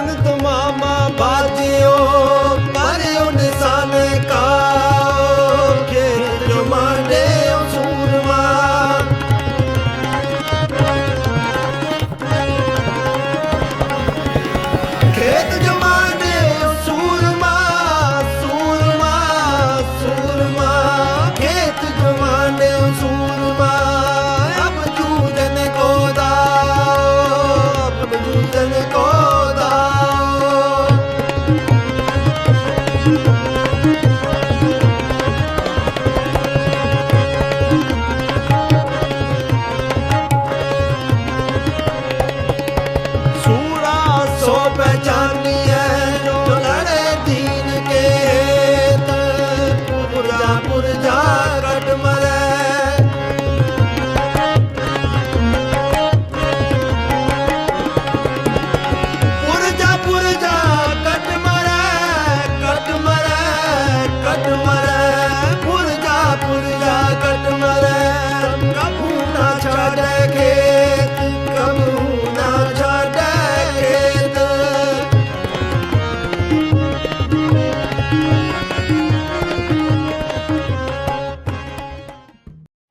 संगत मामा बाजियो मारियो निशान का खेत जो मांडे सूरमा खेत जो मांडे सूरमा सूरमा सूरमा खेत जो मांडे सूरमा अब जूझन को दाओ अब जूझन को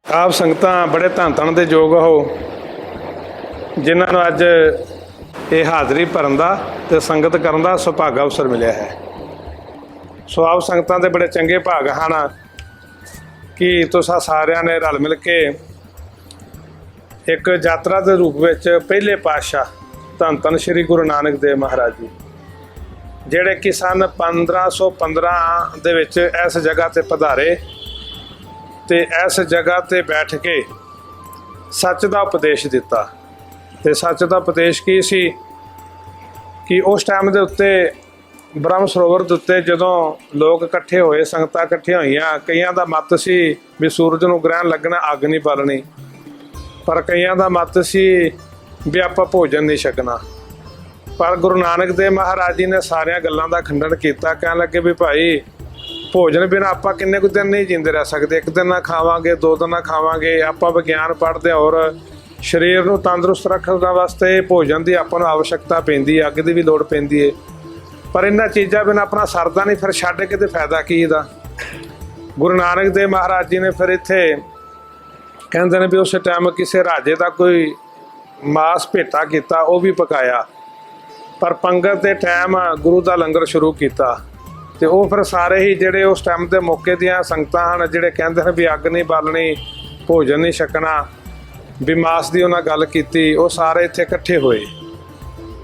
ਆਪ ਸੰਗਤਾਂ ਬੜੇ ਧੰਨ ਧੰਨ ਦੇ ਯੋਗ ਹੋ ਜਿਨ੍ਹਾਂ ਨੂੰ ਅੱਜ ਇਹ ਹਾਜ਼ਰੀ ਭਰਨ ਦਾ ਤੇ ਸੰਗਤ ਕਰਨ ਦਾ ਸੁਭਾਗਾ ਅਵਸਰ ਮਿਲਿਆ ਹੈ। ਸੋ ਆਪ ਸੰਗਤਾਂ ਦੇ ਬੜੇ ਚੰਗੇ ਭਾਗ ਹਨ ਕਿ ਤੁਸੀਂ ਸਾਰਿਆਂ ਨੇ ਰਲ ਮਿਲ ਕੇ ਇੱਕ ਯਾਤਰਾ ਦੇ ਰੂਪ ਵਿੱਚ ਪਹਿਲੇ ਪਾਤਸ਼ਾਹ ਧੰਨ ਧੰਨ ਸ਼੍ਰੀ ਗੁਰੂ ਨਾਨਕ ਦੇਵ ਮਹਾਰਾਜ ਜੀ ਜਿਹੜੇ ਕਿ ਸਨ 1515 ਦੇ ਵਿੱਚ ਇਸ ਜਗ੍ਹਾ ਤੇ ਪਧਾਰੇ ਤੇ ਇਸ ਜਗ੍ਹਾ ਤੇ ਬੈਠ ਕੇ ਸੱਚ ਦਾ ਉਪਦੇਸ਼ ਦਿੱਤਾ। ਤੇ ਸੱਚ ਦਾ ਉਪਦੇਸ਼ ਕੀ ਸੀ ਕਿ ਉਸ ਟਾਈਮ ਦੇ ਉੱਤੇ ਬ੍ਰਹਮ ਸਰੋਵਰ ਦੇ ਉੱਤੇ ਜਦੋਂ ਲੋਕ ਇਕੱਠੇ ਹੋਏ, ਸੰਗਤਾਂ ਇਕੱਠੀਆਂ ਹੋਈਆਂ, ਕਈਆਂ ਦਾ ਮਤ ਸੀ ਵੀ ਸੂਰਜ ਨੂੰ ਗ੍ਰਹਿਣ ਲੱਗਣਾ, ਅੱਗ ਨਹੀਂ ਬਾਲਣੀ, ਪਰ ਕਈਆਂ ਦਾ ਮਤ ਸੀ ਵੀ ਆਪਾਂ ਭੋਜਨ ਨਹੀਂ ਛਕਣਾ। ਪਰ ਗੁਰੂ ਨਾਨਕ ਦੇਵ ਮਹਾਰਾਜ ਜੀ ਨੇ ਸਾਰੀਆਂ ਗੱਲਾਂ ਦਾ ਖੰਡਨ ਕੀਤਾ। ਕਹਿਣ ਲੱਗੇ ਵੀ ਭਾਈ ਭੋਜਨ ਬਿਨਾਂ ਆਪਾਂ ਕਿੰਨੇ ਕੁ ਦਿਨ ਨਹੀਂ ਜਿੰਦੇ ਰਹਿ ਸਕਦੇ, ਇੱਕ ਦਿਨ ਨਾ ਖਾਵਾਂਗੇ, 2 ਦਿਨ ਨਾ ਖਾਵਾਂਗੇ। ਆਪਾਂ ਵਿਗਿਆਨ ਪੜ੍ਹਦੇ ਔਰ ਸਰੀਰ ਨੂੰ ਤੰਦਰੁਸਤ ਰੱਖਣ ਵਾਸਤੇ ਭੋਜਨ ਦੀ ਆਪਾਂ ਨੂੰ ਆਵਸ਼ਕਤਾ ਪੈਂਦੀ ਹੈ, ਅੱਗ ਦੀ ਵੀ ਲੋੜ ਪੈਂਦੀ ਹੈ। ਪਰ ਇਹਨਾਂ ਚੀਜ਼ਾਂ ਬਿਨਾਂ ਆਪਣਾ ਸਰਦਾ ਨਹੀਂ, ਫਿਰ ਛੱਡ ਕੇ ਤੇ ਫਾਇਦਾ ਕੀ ਇਹਦਾ। ਗੁਰੂ ਨਾਨਕ ਦੇਵ ਮਹਾਰਾਜ ਜੀ ਨੇ ਫਿਰ ਇੱਥੇ ਕਹਿੰਦੇ ਨੇ ਵੀ ਉਸ ਟਾਈਮ ਕਿਸੇ ਰਾਜੇ ਦਾ ਕੋਈ ਮਾਸ ਭੇਟਾ ਕੀਤਾ, ਉਹ ਵੀ ਪਕਾਇਆ। ਪਰ ਪੰਗਤ ਦੇ ਟਾਈਮ ਗੁਰੂ ਦਾ ਲੰਗਰ ਸ਼ੁਰੂ ਕੀਤਾ ਤੇ ਉਹ ਫਿਰ ਸਾਰੇ ਹੀ ਜਿਹੜੇ ਉਸ ਟਾਈਮ ਦੇ ਮੌਕੇ ਦੀਆਂ ਸੰਗਤਾਂ ਹਨ, ਜਿਹੜੇ ਕਹਿੰਦੇ ਨੇ ਵੀ ਅੱਗ ਨਹੀਂ ਬਾਲਣੀ, ਭੋਜਨ ਨਹੀਂ ਛਕਣਾ, ਵੀ ਮਾਸ ਦੀ ਉਹਨਾਂ ਗੱਲ ਕੀਤੀ, ਉਹ ਸਾਰੇ ਇੱਥੇ ਇਕੱਠੇ ਹੋਏ।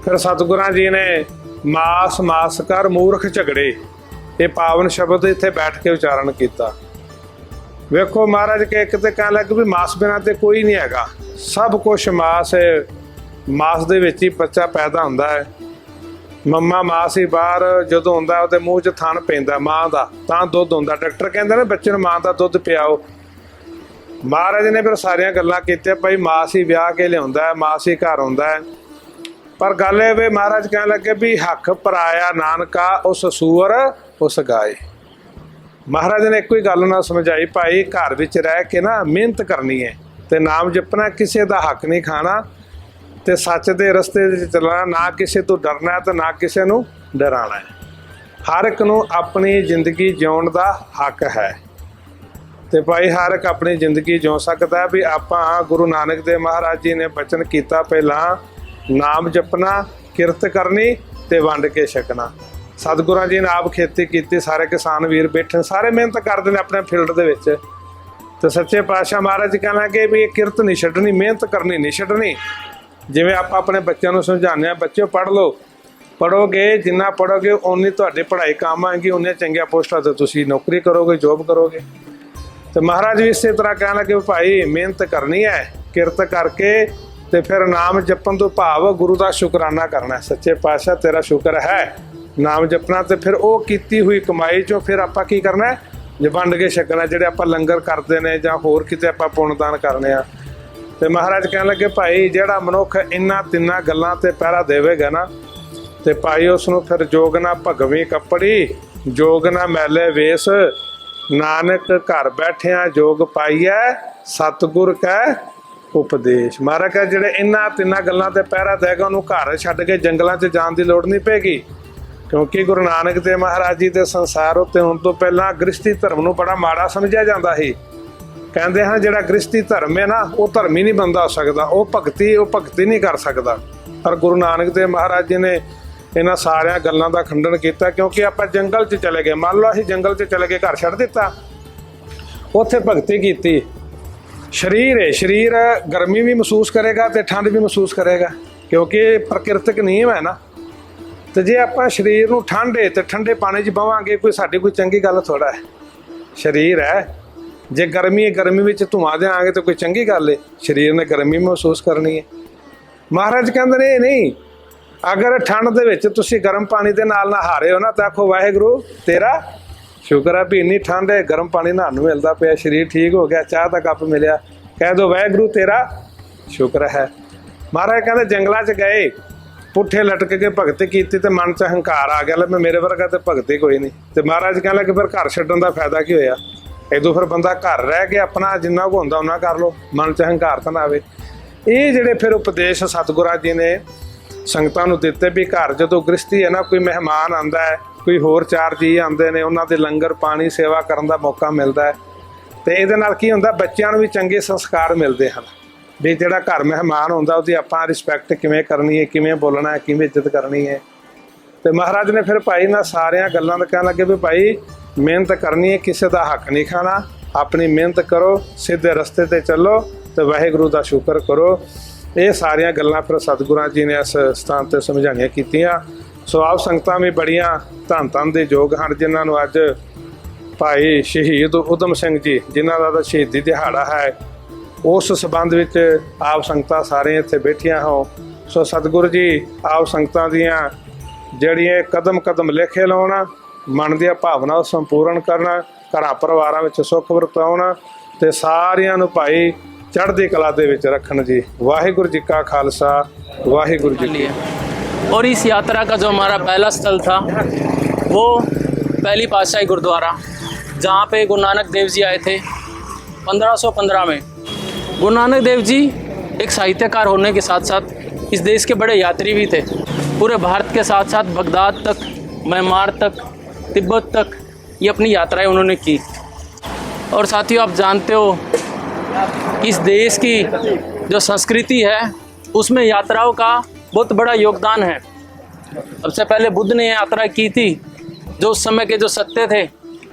ਫਿਰ ਸਤਿਗੁਰਾਂ ਜੀ ਨੇ ਮਾਸ ਮਾਸ ਕਰ ਮੂਰਖ ਝਗੜੇ, ਇਹ ਪਾਵਨ ਸ਼ਬਦ ਇੱਥੇ ਬੈਠ ਕੇ ਉਚਾਰਨ ਕੀਤਾ। ਵੇਖੋ ਮਹਾਰਾਜ ਕੇ ਇੱਕ ਤੇ ਕਹਿਣ ਲੱਗ ਵੀ ਮਾਸ ਬਿਨਾਂ ਤੇ ਕੋਈ ਨਹੀਂ ਹੈਗਾ, ਸਭ ਕੁਛ ਮਾਸ ਹੈ। ਮਾਸ ਦੇ ਵਿੱਚ ਹੀ ਬੱਚਾ ਪੈਦਾ ਹੁੰਦਾ ਹੈ। ਮੰਮਾ ਮਾਸ ਹੀ ਬਾਹਰ ਜਦੋਂ ਹੁੰਦਾ ਉਹਦੇ ਮੂੰਹ 'ਚ ਥਣ ਪੈਂਦਾ ਮਾਂ ਦਾ, ਤਾਂ ਦੁੱਧ ਹੁੰਦਾ। ਡਾਕਟਰ ਕਹਿੰਦੇ ਨੇ ਬੱਚੇ ਨੂੰ ਮਾਂ ਦਾ ਦੁੱਧ ਪਿਆਓ। ਮਹਾਰਾਜ ਨੇ ਫਿਰ ਸਾਰੀਆਂ ਗੱਲਾਂ ਕੀਤੀਆਂ, ਭਾਈ ਮਾਸ ਹੀ ਵਿਆਹ ਕੇ ਲਿਆਉਂਦਾ ਹੈ, ਮਾਸ ਹੀ ਘਰ ਆਉਂਦਾ ਹੈ। ਪਰ ਗੱਲ ਇਹ ਵੀ ਮਹਾਰਾਜ ਕਹਿਣ ਲੱਗੇ ਵੀ ਹੱਕ ਪਰਾਇਆ ਨਾਨਕਾ ਉਸ ਸੂਰ ਉਸ ਗਾਏ। ਮਹਾਰਾਜ ਨੇ ਇੱਕੋ ਹੀ ਗੱਲ ਨਾਲ ਸਮਝਾਈ, ਭਾਈ ਘਰ ਵਿੱਚ ਰਹਿ ਕੇ ਨਾ ਮਿਹਨਤ ਕਰਨੀ ਹੈ ਤੇ ਨਾਮ ਜਪਣਾ, ਕਿਸੇ ਦਾ ਹੱਕ ਨਹੀਂ ਖਾਣਾ ਤੇ ਸੱਚ ਦੇ ਰਸਤੇ ਵਿੱਚ ਚੱਲਣਾ, ਨਾ ਕਿਸੇ ਤੋਂ ਡਰਨਾ ਹੈ ਤੇ ਨਾ ਕਿਸੇ ਨੂੰ ਡਰਾਉਣਾ ਹੈ। ਹਰ ਇੱਕ ਨੂੰ ਆਪਣੀ ਜ਼ਿੰਦਗੀ ਜਿਉਣ ਦਾ ਹੱਕ ਹੈ ਤੇ ਭਾਈ ਹਰ ਇੱਕ ਆਪਣੀ ਜ਼ਿੰਦਗੀ ਜਿਉ ਸਕਦਾ। ਵੀ ਆਪਾਂ ਗੁਰੂ ਨਾਨਕ ਦੇਵ ਮਹਾਰਾਜ ਜੀ ਨੇ ਬਚਨ ਕੀਤਾ, ਪਹਿਲਾਂ ਨਾਮ ਜਪਣਾ, ਕਿਰਤ ਕਰਨੀ ਤੇ ਵੰਡ ਕੇ ਛਕਣਾ। ਸਤਿਗੁਰਾਂ ਜੀ ਨੇ ਆਪ ਖੇਤੀ ਕੀਤੀ, ਸਾਰੇ ਕਿਸਾਨ ਵੀਰ ਬੈਠੇ, ਸਾਰੇ ਮਿਹਨਤ ਕਰਦੇ ਨੇ ਆਪਣੇ ਫੀਲਡ ਦੇ ਵਿੱਚ। ਤੇ ਸੱਚੇ ਪਾਤਸ਼ਾਹ ਮਹਾਰਾਜ ਕਹਿਣ ਲੱਗੇ ਵੀ ਇਹ ਕਿਰਤ ਨਹੀਂ ਛੱਡਣੀ, ਮਿਹਨਤ ਕਰਨੀ ਨਹੀਂ ਛੱਡਣੀ। ਜਿਵੇਂ ਆਪਾਂ ਆਪਣੇ ਬੱਚਿਆਂ ਨੂੰ ਸਮਝਾਉਂਦੇ ਹਾਂ, ਬੱਚਿਓ ਪੜ੍ਹ ਲਓ, ਪੜ੍ਹੋਗੇ ਜਿੰਨਾ ਪੜ੍ਹੋਗੇ ਓਨੀ ਤੁਹਾਡੀ ਪੜ੍ਹਾਈ ਕੰਮ ਆਏਗੀ, ਉਹਨੇ ਚੰਗੀਆਂ ਪੋਸਟਾਂ 'ਤੇ ਤੁਸੀਂ ਨੌਕਰੀ ਕਰੋਗੇ, ਜੋਬ ਕਰੋਗੇ। ਤੇ ਮਹਾਰਾਜ ਵੀ ਇਸੇ ਤਰ੍ਹਾਂ ਕਹਿਣ ਲੱਗੇ ਭਾਈ ਮਿਹਨਤ ਕਰਨੀ ਹੈ, ਕਿਰਤ ਕਰਕੇ ਤੇ ਫਿਰ ਨਾਮ ਜਪਣ ਤੋਂ ਭਾਵ ਗੁਰੂ ਦਾ ਸ਼ੁਕਰਾਨਾ ਕਰਨਾ। ਸੱਚੇ ਪਾਤਸ਼ਾਹ ਤੇਰਾ ਸ਼ੁਕਰ ਹੈ, ਨਾਮ ਜਪਣਾ। ਤੇ ਫਿਰ ਉਹ ਕੀਤੀ ਹੋਈ ਕਮਾਈ 'ਚੋਂ ਫਿਰ ਆਪਾਂ ਕੀ ਕਰਨਾ, ਜੇ ਵੰਡ ਕੇ ਛਕਣਾ। ਜਿਹੜੇ ਆਪਾਂ ਲੰਗਰ ਕਰਦੇ ਨੇ ਜਾਂ ਹੋਰ ਕਿਤੇ ਆਪਾਂ ਪੁੰਨਦਾਨ ਕਰਨੇ ਆ। ਤੇ ਮਹਾਰਾਜ ਕਹਿਣ ਲੱਗੇ ਭਾਈ ਜਿਹੜਾ ਮਨੁੱਖ ਇਹਨਾਂ ਤਿੰਨਾਂ ਗੱਲਾਂ ਤੇ ਪਹਿਰਾ ਦੇਵੇਗਾ ਨਾ, ਤੇ ਭਾਈ ਉਸ ਨੂੰ ਫਿਰ ਜੋਗ ਨਾ ਭਗਵੀਂ ਕੱਪੜੀ, ਜੋਗ ਨਾ ਮੈਲੇ ਵੇਸ, ਨਾਨਕ ਘਰ ਬੈਠਿਆਂ ਜੋਗ ਪਾਈਐ, ਸਤਿਗੁਰ ਕੈ ਉਪਦੇਸ਼। ਮਹਾਰਾਜ ਕਹਿੰਦੇ ਜਿਹੜੇ ਇਹਨਾਂ ਤਿੰਨਾਂ ਗੱਲਾਂ ਤੇ ਪਹਿਰਾ ਦੇਗਾ ਉਹਨੂੰ ਘਰ ਛੱਡ ਕੇ ਜੰਗਲਾਂ 'ਚ ਜਾਣ ਦੀ ਲੋੜ ਨਹੀਂ ਪੈਗੀ, ਕਿਉਂਕਿ ਗੁਰੂ ਨਾਨਕ ਦੇਵ ਮਹਾਰਾਜ ਜੀ ਦੇ ਸੰਸਾਰ ਉੱਤੇ ਹੁਣ ਤੋਂ ਪਹਿਲਾਂ ਗ੍ਰਸਤੀ ਧਰਮ ਨੂੰ ਬੜਾ ਮਾੜਾ ਸਮਝਿਆ ਜਾਂਦਾ ਸੀ। ਕਹਿੰਦੇ ਹਨ ਜਿਹੜਾ ਗ੍ਰਸਤੀ ਧਰਮ ਹੈ ਨਾ ਉਹ ਧਰਮ ਹੀ ਨਹੀਂ ਬੰਦਾ ਹੋ ਸਕਦਾ, ਉਹ ਭਗਤੀ ਨਹੀਂ ਕਰ ਸਕਦਾ। ਪਰ ਗੁਰੂ ਨਾਨਕ ਦੇਵ ਮਹਾਰਾਜ ਜੀ ਨੇ ਇਹਨਾਂ ਸਾਰਿਆਂ ਗੱਲਾਂ ਦਾ ਖੰਡਨ ਕੀਤਾ, ਕਿਉਂਕਿ ਆਪਾਂ ਜੰਗਲ 'ਚ ਚਲੇ ਗਏ। ਮੰਨ ਲਓ ਅਸੀਂ ਜੰਗਲ 'ਚ ਚਲੇ ਗਏ, ਘਰ ਛੱਡ ਦਿੱਤਾ, ਉੱਥੇ ਭਗਤੀ ਕੀਤੀ। ਸਰੀਰ ਗਰਮੀ ਵੀ ਮਹਿਸੂਸ ਕਰੇਗਾ ਤੇ ਠੰਡ ਵੀ ਮਹਿਸੂਸ ਕਰੇਗਾ, ਕਿਉਂਕਿ ਪ੍ਰਕਿਰਤਿਕ ਨਿਯਮ ਹੈ ਨਾ। ਤੇ ਜੇ ਆਪਾਂ ਸਰੀਰ ਨੂੰ ਠੰਡੇ ਤੇ ਠੰਡੇ ਪਾਣੀ 'ਚ ਬਵਾਂਗੇ, ਕੋਈ ਸਾਡੀ ਕੋਈ ਚੰਗੀ ਗੱਲ ਥੋੜਾ ਹੈ। ਸਰੀਰ ਹੈ, ਜੇ ਗਰਮੀ ਵਿੱਚ ਧੂਆਂ ਦਿਆਂਗੇ ਤਾਂ ਕੋਈ ਚੰਗੀ ਗੱਲ ਹੈ। ਸਰੀਰ ਨੇ ਗਰਮੀ ਮਹਿਸੂਸ ਕਰਨੀ ਹੈ। ਮਹਾਰਾਜ ਕਹਿੰਦੇ ਨੇ ਇਹ ਨਹੀਂ, ਅਗਰ ਠੰਡ ਦੇ ਵਿੱਚ ਤੁਸੀਂ ਗਰਮ ਪਾਣੀ ਦੇ ਨਾਲ ਨਹਾ ਰਹੇ ਹੋ ਨਾ ਤਾਂ ਆਖੋ ਵਾਹਿਗੁਰੂ ਤੇਰਾ ਸ਼ੁਕਰ ਹੈ ਵੀ ਇੰਨੀ ਠੰਡ ਹੈ, ਗਰਮ ਪਾਣੀ ਨਹਾਉਣ ਨੂੰ ਮਿਲਦਾ ਪਿਆ, ਸਰੀਰ ਠੀਕ ਹੋ ਗਿਆ, ਚਾਹ ਦਾ ਕੱਪ ਮਿਲਿਆ, ਕਹਿ ਦੋ ਵਾਹਿਗੁਰੂ ਤੇਰਾ ਸ਼ੁਕਰ ਹੈ। ਮਹਾਰਾਜ ਕਹਿੰਦੇ ਜੰਗਲਾਂ 'ਚ ਗਏ, ਪੁੱਠੇ ਲਟਕ ਕੇ ਭਗਤੀ ਕੀਤੀ ਤੇ ਮਨ 'ਚ ਹੰਕਾਰ ਆ ਗਿਆ, ਲੈ ਮੈਂ ਮੇਰੇ ਵਰਗਾ ਤੇ ਭਗਤੀ ਕੋਈ ਨਹੀਂ। ਤੇ ਮਹਾਰਾਜ ਕਹਿੰਦਾ ਕਿ ਫਿਰ ਘਰ ਛੱਡਣ ਦਾ ਫਾਇਦਾ ਕੀ ਹੋਇਆ? ਇਦੋਂ ਫਿਰ ਬੰਦਾ ਘਰ ਰਹਿ ਕੇ ਆਪਣਾ ਜਿੰਨਾ ਕੁ ਹੁੰਦਾ ਉਹਨਾਂ ਕਰ ਲਓ, ਮਨ 'ਚ ਹੰਕਾਰ ਤਾਂ ਨਾ ਆਵੇ। ਇਹ ਜਿਹੜੇ ਫਿਰ ਉਪਦੇਸ਼ ਸਤਿਗੁਰਾਂ ਜੀ ਨੇ ਸੰਗਤਾਂ ਨੂੰ ਦਿੱਤੇ ਵੀ ਘਰ ਜਦੋਂ ਗ੍ਰਸਤੀ ਹੈ ਨਾ, ਕੋਈ ਮਹਿਮਾਨ ਆਉਂਦਾ ਹੈ, ਕੋਈ ਹੋਰ ਚਾਰ ਜੀ ਆਉਂਦੇ ਨੇ, ਉਹਨਾਂ ਦੇ ਲੰਗਰ ਪਾਣੀ ਸੇਵਾ ਕਰਨ ਦਾ ਮੌਕਾ ਮਿਲਦਾ ਹੈ। ਤੇ ਇਹਦੇ ਨਾਲ ਕੀ ਹੁੰਦਾ, ਬੱਚਿਆਂ ਨੂੰ ਵੀ ਚੰਗੇ ਸੰਸਕਾਰ ਮਿਲਦੇ ਹਨ ਵੀ ਜਿਹੜਾ ਘਰ ਮਹਿਮਾਨ ਹੁੰਦਾ ਉਹਦੀ ਆਪਾਂ ਰਿਸਪੈਕਟ ਕਿਵੇਂ ਕਰਨੀ ਹੈ, ਕਿਵੇਂ ਬੋਲਣਾ ਹੈ, ਕਿਵੇਂ ਇੱਜ਼ਤ ਕਰਨੀ ਹੈ। ਤੇ ਮਹਾਰਾਜ ਨੇ ਫਿਰ ਭਾਈ ਨਾ ਸਾਰੀਆਂ ਗੱਲਾਂ ਦਾ ਕਹਿਣ ਲੱਗੇ ਵੀ ਭਾਈ ਮਿਹਨਤ ਕਰਨੀ ਹੈ, ਕਿਸੇ ਦਾ ਹੱਕ ਨਹੀਂ ਖਾਣਾ, ਆਪਣੀ ਮਿਹਨਤ ਕਰੋ, ਸਿੱਧੇ ਰਸਤੇ ਤੇ ਚੱਲੋ ਤੇ ਵਾਹਿਗੁਰੂ ਦਾ ਸ਼ੁਕਰ ਕਰੋ। ਇਹ ਸਾਰੀਆਂ ਗੱਲਾਂ ਫਿਰ ਸਤਿਗੁਰਾਂ ਜੀ ਨੇ ਇਸ ਸਥਾਨ ਤੇ ਸਮਝਾਈਆਂ ਕੀਤੀਆਂ। ਸੋ ਆਪ ਸੰਗਤਾਂ ਵੀ ਬੜੀਆਂ ਧੰਨ ਦੇ ਯੋਗ ਹਨ, ਜਿਨ੍ਹਾਂ ਨੂੰ ਅੱਜ ਭਾਈ ਸ਼ਹੀਦ ਊਧਮ ਸਿੰਘ ਜੀ ਜਿਨ੍ਹਾਂ ਦਾ ਸ਼ਹੀਦੀ ਦਿਹਾੜਾ ਹੈ, ਉਸ ਸੰਬੰਧ ਵਿੱਚ ਆਪ ਸੰਗਤਾਂ ਸਾਰੇ ਇੱਥੇ ਬੈਠੀਆਂ ਹੋ। ਸੋ ਸਤਿਗੁਰੂ ਜੀ ਆਪ ਸੰਗਤਾਂ ਦੀਆਂ ਜਿਹੜੀਆਂ ਕਦਮ ਲਿਖੇ ਲਾਉਣਾ, ਮਨ ਦੀਆਂ ਭਾਵਨਾਵਾਂ ਸੰਪੂਰਨ ਕਰਨਾ, ਘਰਾਂ ਪਰਿਵਾਰਾਂ ਵਿੱਚ ਸੁੱਖ ਵਰਤਾਉਣਾ ਤੇ ਸਾਰਿਆਂ ਨੂੰ ਭਾਈ ਚੜ੍ਹਦੀ ਕਲਾ ਦੇ ਵਿੱਚ ਰੱਖਣ ਜੀ। ਵਾਹਿਗੁਰੂ ਜੀ ਕਾ ਖਾਲਸਾ, ਵਾਹਿਗुरु जी की। और इस यात्रा का जो हमारा पहला स्थल था वो पहली पातशाही गुरुद्वारा, जहाँ पे गुरु नानक देव जी आए थे 1515 में। गुरु नानक देव जी एक साहित्यकार होने के साथ साथ इस देश के बड़े यात्री भी थे। पूरे भारत के साथ साथ बगदाद तक, म्यांमार तक, तिब्बत तक ये अपनी यात्राएं उन्होंने की। और साथियों आप जानते हो इस देश की जो संस्कृति है उसमें यात्राओं का बहुत बड़ा योगदान है। सबसे पहले बुद्ध ने यात्रा की थी, जो उस समय के जो सत्य थे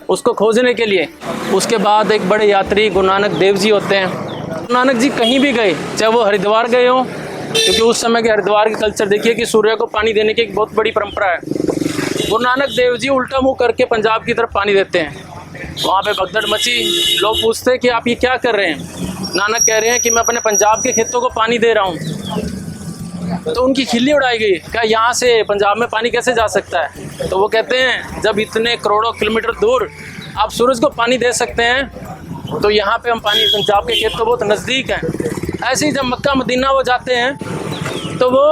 उसको खोजने के लिए। उसके बाद एक बड़े यात्री गुरु नानक देव जी होते हैं। गुरु नानक जी कहीं भी गए, चाहे वो हरिद्वार गए हों, क्योंकि उस समय के हरिद्वार के कल्चर देखिए कि सूर्य को पानी देने की एक बहुत बड़ी परंपरा है। गुरु नानक देव जी उल्टा मुँह करके पंजाब की तरफ पानी देते हैं। वहाँ पे भगदड़ मची, लोग पूछते हैं कि आप ये क्या कर रहे हैं? नानक कह रहे हैं कि मैं अपने पंजाब के खेतों को पानी दे रहा हूँ। तो उनकी खिल्ली उड़ाई गई, क्या यहाँ से पंजाब में पानी कैसे जा सकता है? तो वो कहते हैं जब इतने करोड़ों किलोमीटर दूर आप सूरज को पानी दे सकते हैं तो यहाँ पे हम पानी, पंजाब के खेत तो बहुत नज़दीक हैं। ऐसे ही जब मक्का मदीना वो जाते हैं तो वो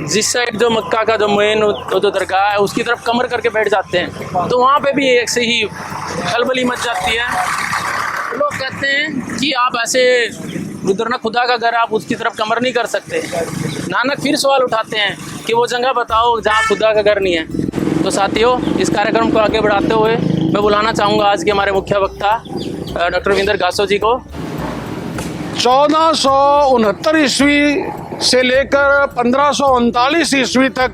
जिस साइड जो मक्का का जो मेन जो दरगाह है उसकी तरफ कमर करके बैठ जाते हैं। तो वहाँ पे भी एक से ही खलबली मच जाती है। लोग कहते हैं कि आप ऐसे उधर ना खुदा का घर, आप उसकी तरफ कमर नहीं कर सकते। नानक फिर सवाल उठाते हैं कि वो जगह बताओ जहाँ खुदा का घर नहीं है। तो साथियों इस कार्यक्रम को आगे बढ़ाते हुए मैं बुलाना चाहूँगा आज के हमारे मुख्य वक्ता डॉक्टर विंदर गासो जी को। 1469 ईस्वी से लेकर 1539 ईस्वी तक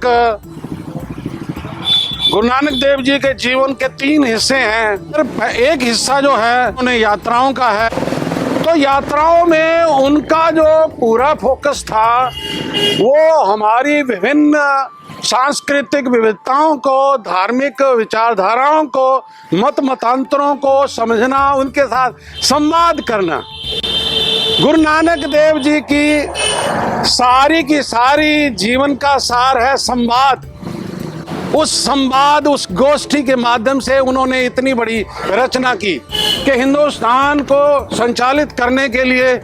गुरु नानक देव जी के जीवन के 3 हिस्से हैं। एक हिस्सा जो है उन्हें यात्राओं का है। तो यात्राओं में उनका जो पूरा फोकस था वो हमारी विभिन्न सांस्कृतिक विविधताओं को, धार्मिक विचारधाराओं को, मत मतांतरों को समझना, उनके साथ संवाद करना। गुरु नानक देव जी की सारी जीवन का सार है संवाद। उस संवाद, उस गोष्ठी के माध्यम से उन्होंने इतनी बड़ी रचना की कि हिंदुस्तान को संचालित करने के लिए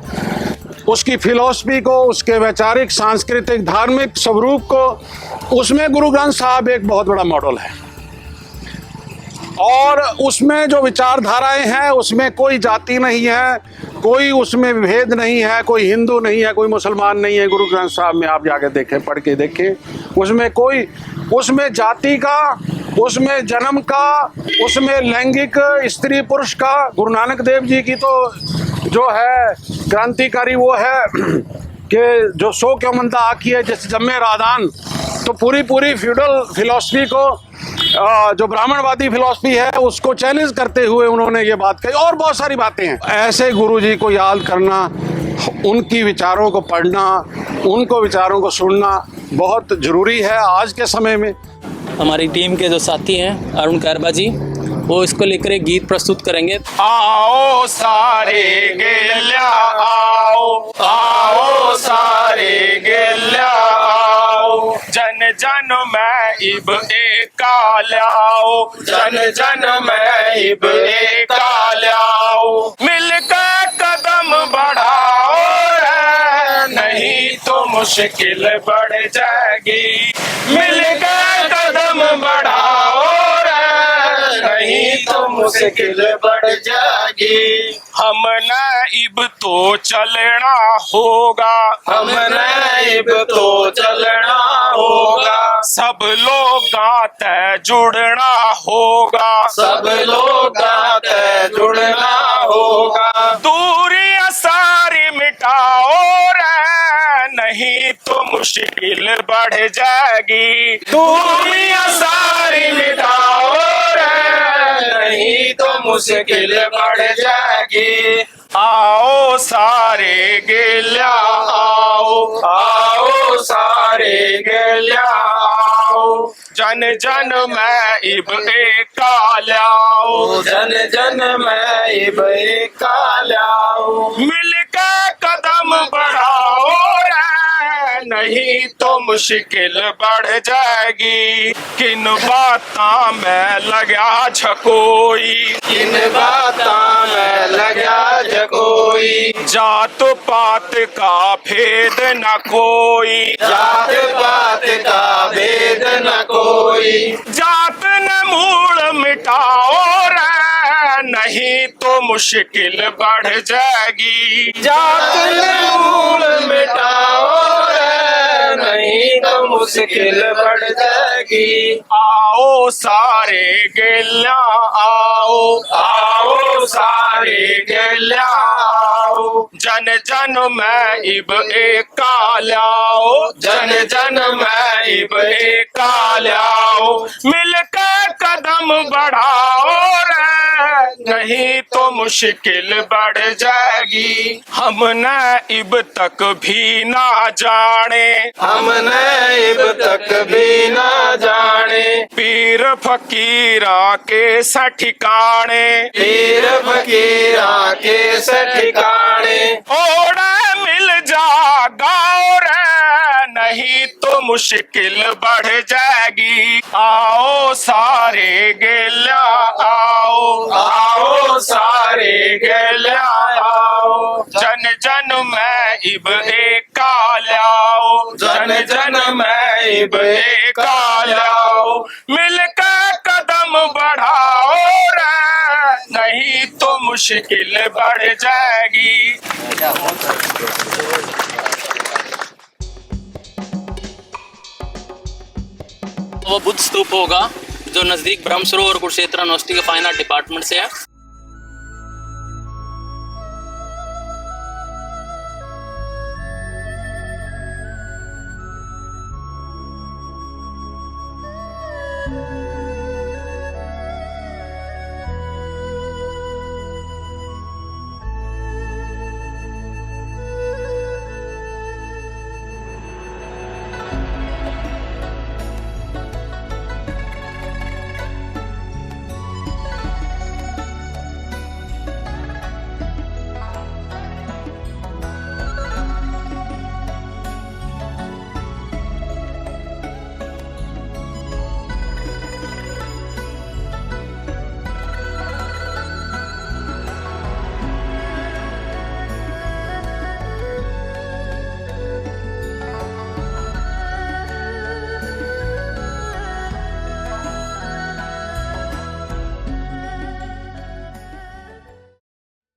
उसकी फिलॉसफी को, उसके वैचारिक, सांस्कृतिक, धार्मिक स्वरूप को, उसमें गुरु ग्रंथ साहब एक बहुत बड़ा मॉडल है। और उसमें जो विचारधाराएं हैं उसमें कोई जाति नहीं है, कोई उसमें भेद नहीं है, कोई हिंदू नहीं है, कोई मुसलमान नहीं है। गुरु ग्रंथ साहब में आप जाके देखें, पढ़ के देखें, उसमें जाति का, उसमें जन्म का, उसमें लैंगिक स्त्री पुरुष का। गुरु नानक देव जी की तो जो है क्रांतिकारी वो है कि जो सो क्यों मंदा आखी है जिस जम्मे राधान, तो पूरी फ्यूडल फिलॉसफी को, जो ब्राह्मणवादी फिलॉसफी है उसको चैलेंज करते हुए उन्होंने ये बात कही। और बहुत सारी बातें हैं। ऐसे गुरुजी को याद करना, उनकी विचारों को पढ़ना, उनको विचारों को सुनना बहुत जरूरी है आज के समय में। हमारी टीम के जो साथी हैं अरुण कैरबा जी, वो इसको लेकर एक गीत प्रस्तुत करेंगे। आओ सारे गेल्या आओ, आओ सारे गेल्या आओ, जन जन में इब एका ल्याओ, जन जन में इब एका ल्याओ, मिलकर कदम बढ़ाओ रे, नहीं तो मुश्किल बढ़ जाएगी, मिलकर कदम बढ़ाओ रे, नहीं तो मुश्किल बढ़ जाएगी। हम नाइब तो चलना होगा, हम नाइब तो चलना होगा, सब लोग गाते जुड़ना होगा, सब लोग गाते जुड़ना होगा, दूरियां सारी मिटाओ रे, नहीं तो मुश्किल बढ़ जाएगी, दूरियां सारी मिटाओ रे, नहीं तो मुश्किल बढ़ जाएगी। आओ सारे गेल्या आओ, आओ सारे गेल्या आओ, जन जन में इब एका ल्याओ, जन जन में इब एका ल्याओ, मिलकर कदम बढ़ाओ रे, नहीं तो मुश्किल बढ़ जाएगी। किन बातां में लगा झकोई, किन बातां में लगा झकोई, जात पात का भेद न कोई, जात पात का भेद न कोई, जात न मूल मिटाओ रे, नहीं तो मुश्किल बढ़ जाएगी, जात न मूल मिटाओ रे, नहीं तो मुश्किल बढ़ जाएगी। आओ सारे गेल्या आओ, आओ सारे गेल्या आओ, जन जन में इब एका ल्याओ, जन जन में इब एका ल्याओ, मिलकर कदम बढ़ाओ रे, नहीं तो मुश्किल बढ़ जाएगी। हम नाइब तक भी ना जाने, हम नाइब तक भी ना जाने, पीर फकीरा के ठिकाने, पीर फकीरा के ठिकाने, ओड़ा मिल जा गाओ रे, नहीं तो मुश्किल बढ़ जाएगी। आओ सारे गेल्या आओ, आओ सारे गेल्या आओ, जन जन में इब एका ल्याओ, जन जन में इब एका ल्याओ, मिलकर कदम बढ़ाओ रे, नहीं तो मुश्किल बढ़ जाएगी। वो बुद्ध स्तूप होगा जो नजदीक ब्रह्म सरोवर कुरुक्षेत्र यूनिवर्सिटी के फाइन आर्ट डिपार्टमेंट से है।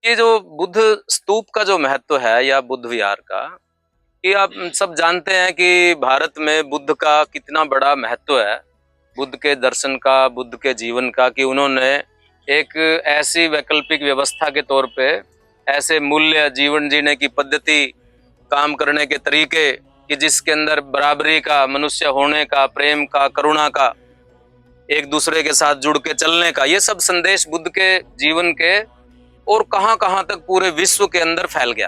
ये जो बुद्ध स्तूप का जो महत्व है या बुद्ध विहार का, कि आप सब जानते हैं कि भारत में बुद्ध का कितना बड़ा महत्व है, बुद्ध के दर्शन का, बुद्ध के जीवन का, कि उन्होंने एक ऐसी वैकल्पिक व्यवस्था के तौर पे ऐसे मूल्य, जीवन जीने की पद्धति, काम करने के तरीके, कि जिसके अंदर बराबरी का, मनुष्य होने का, प्रेम का, करुणा का, एक दूसरे के साथ जुड़ के चलने का, ये सब संदेश बुद्ध के जीवन के और कहां कहां तक पूरे विश्व के अंदर फैल गया।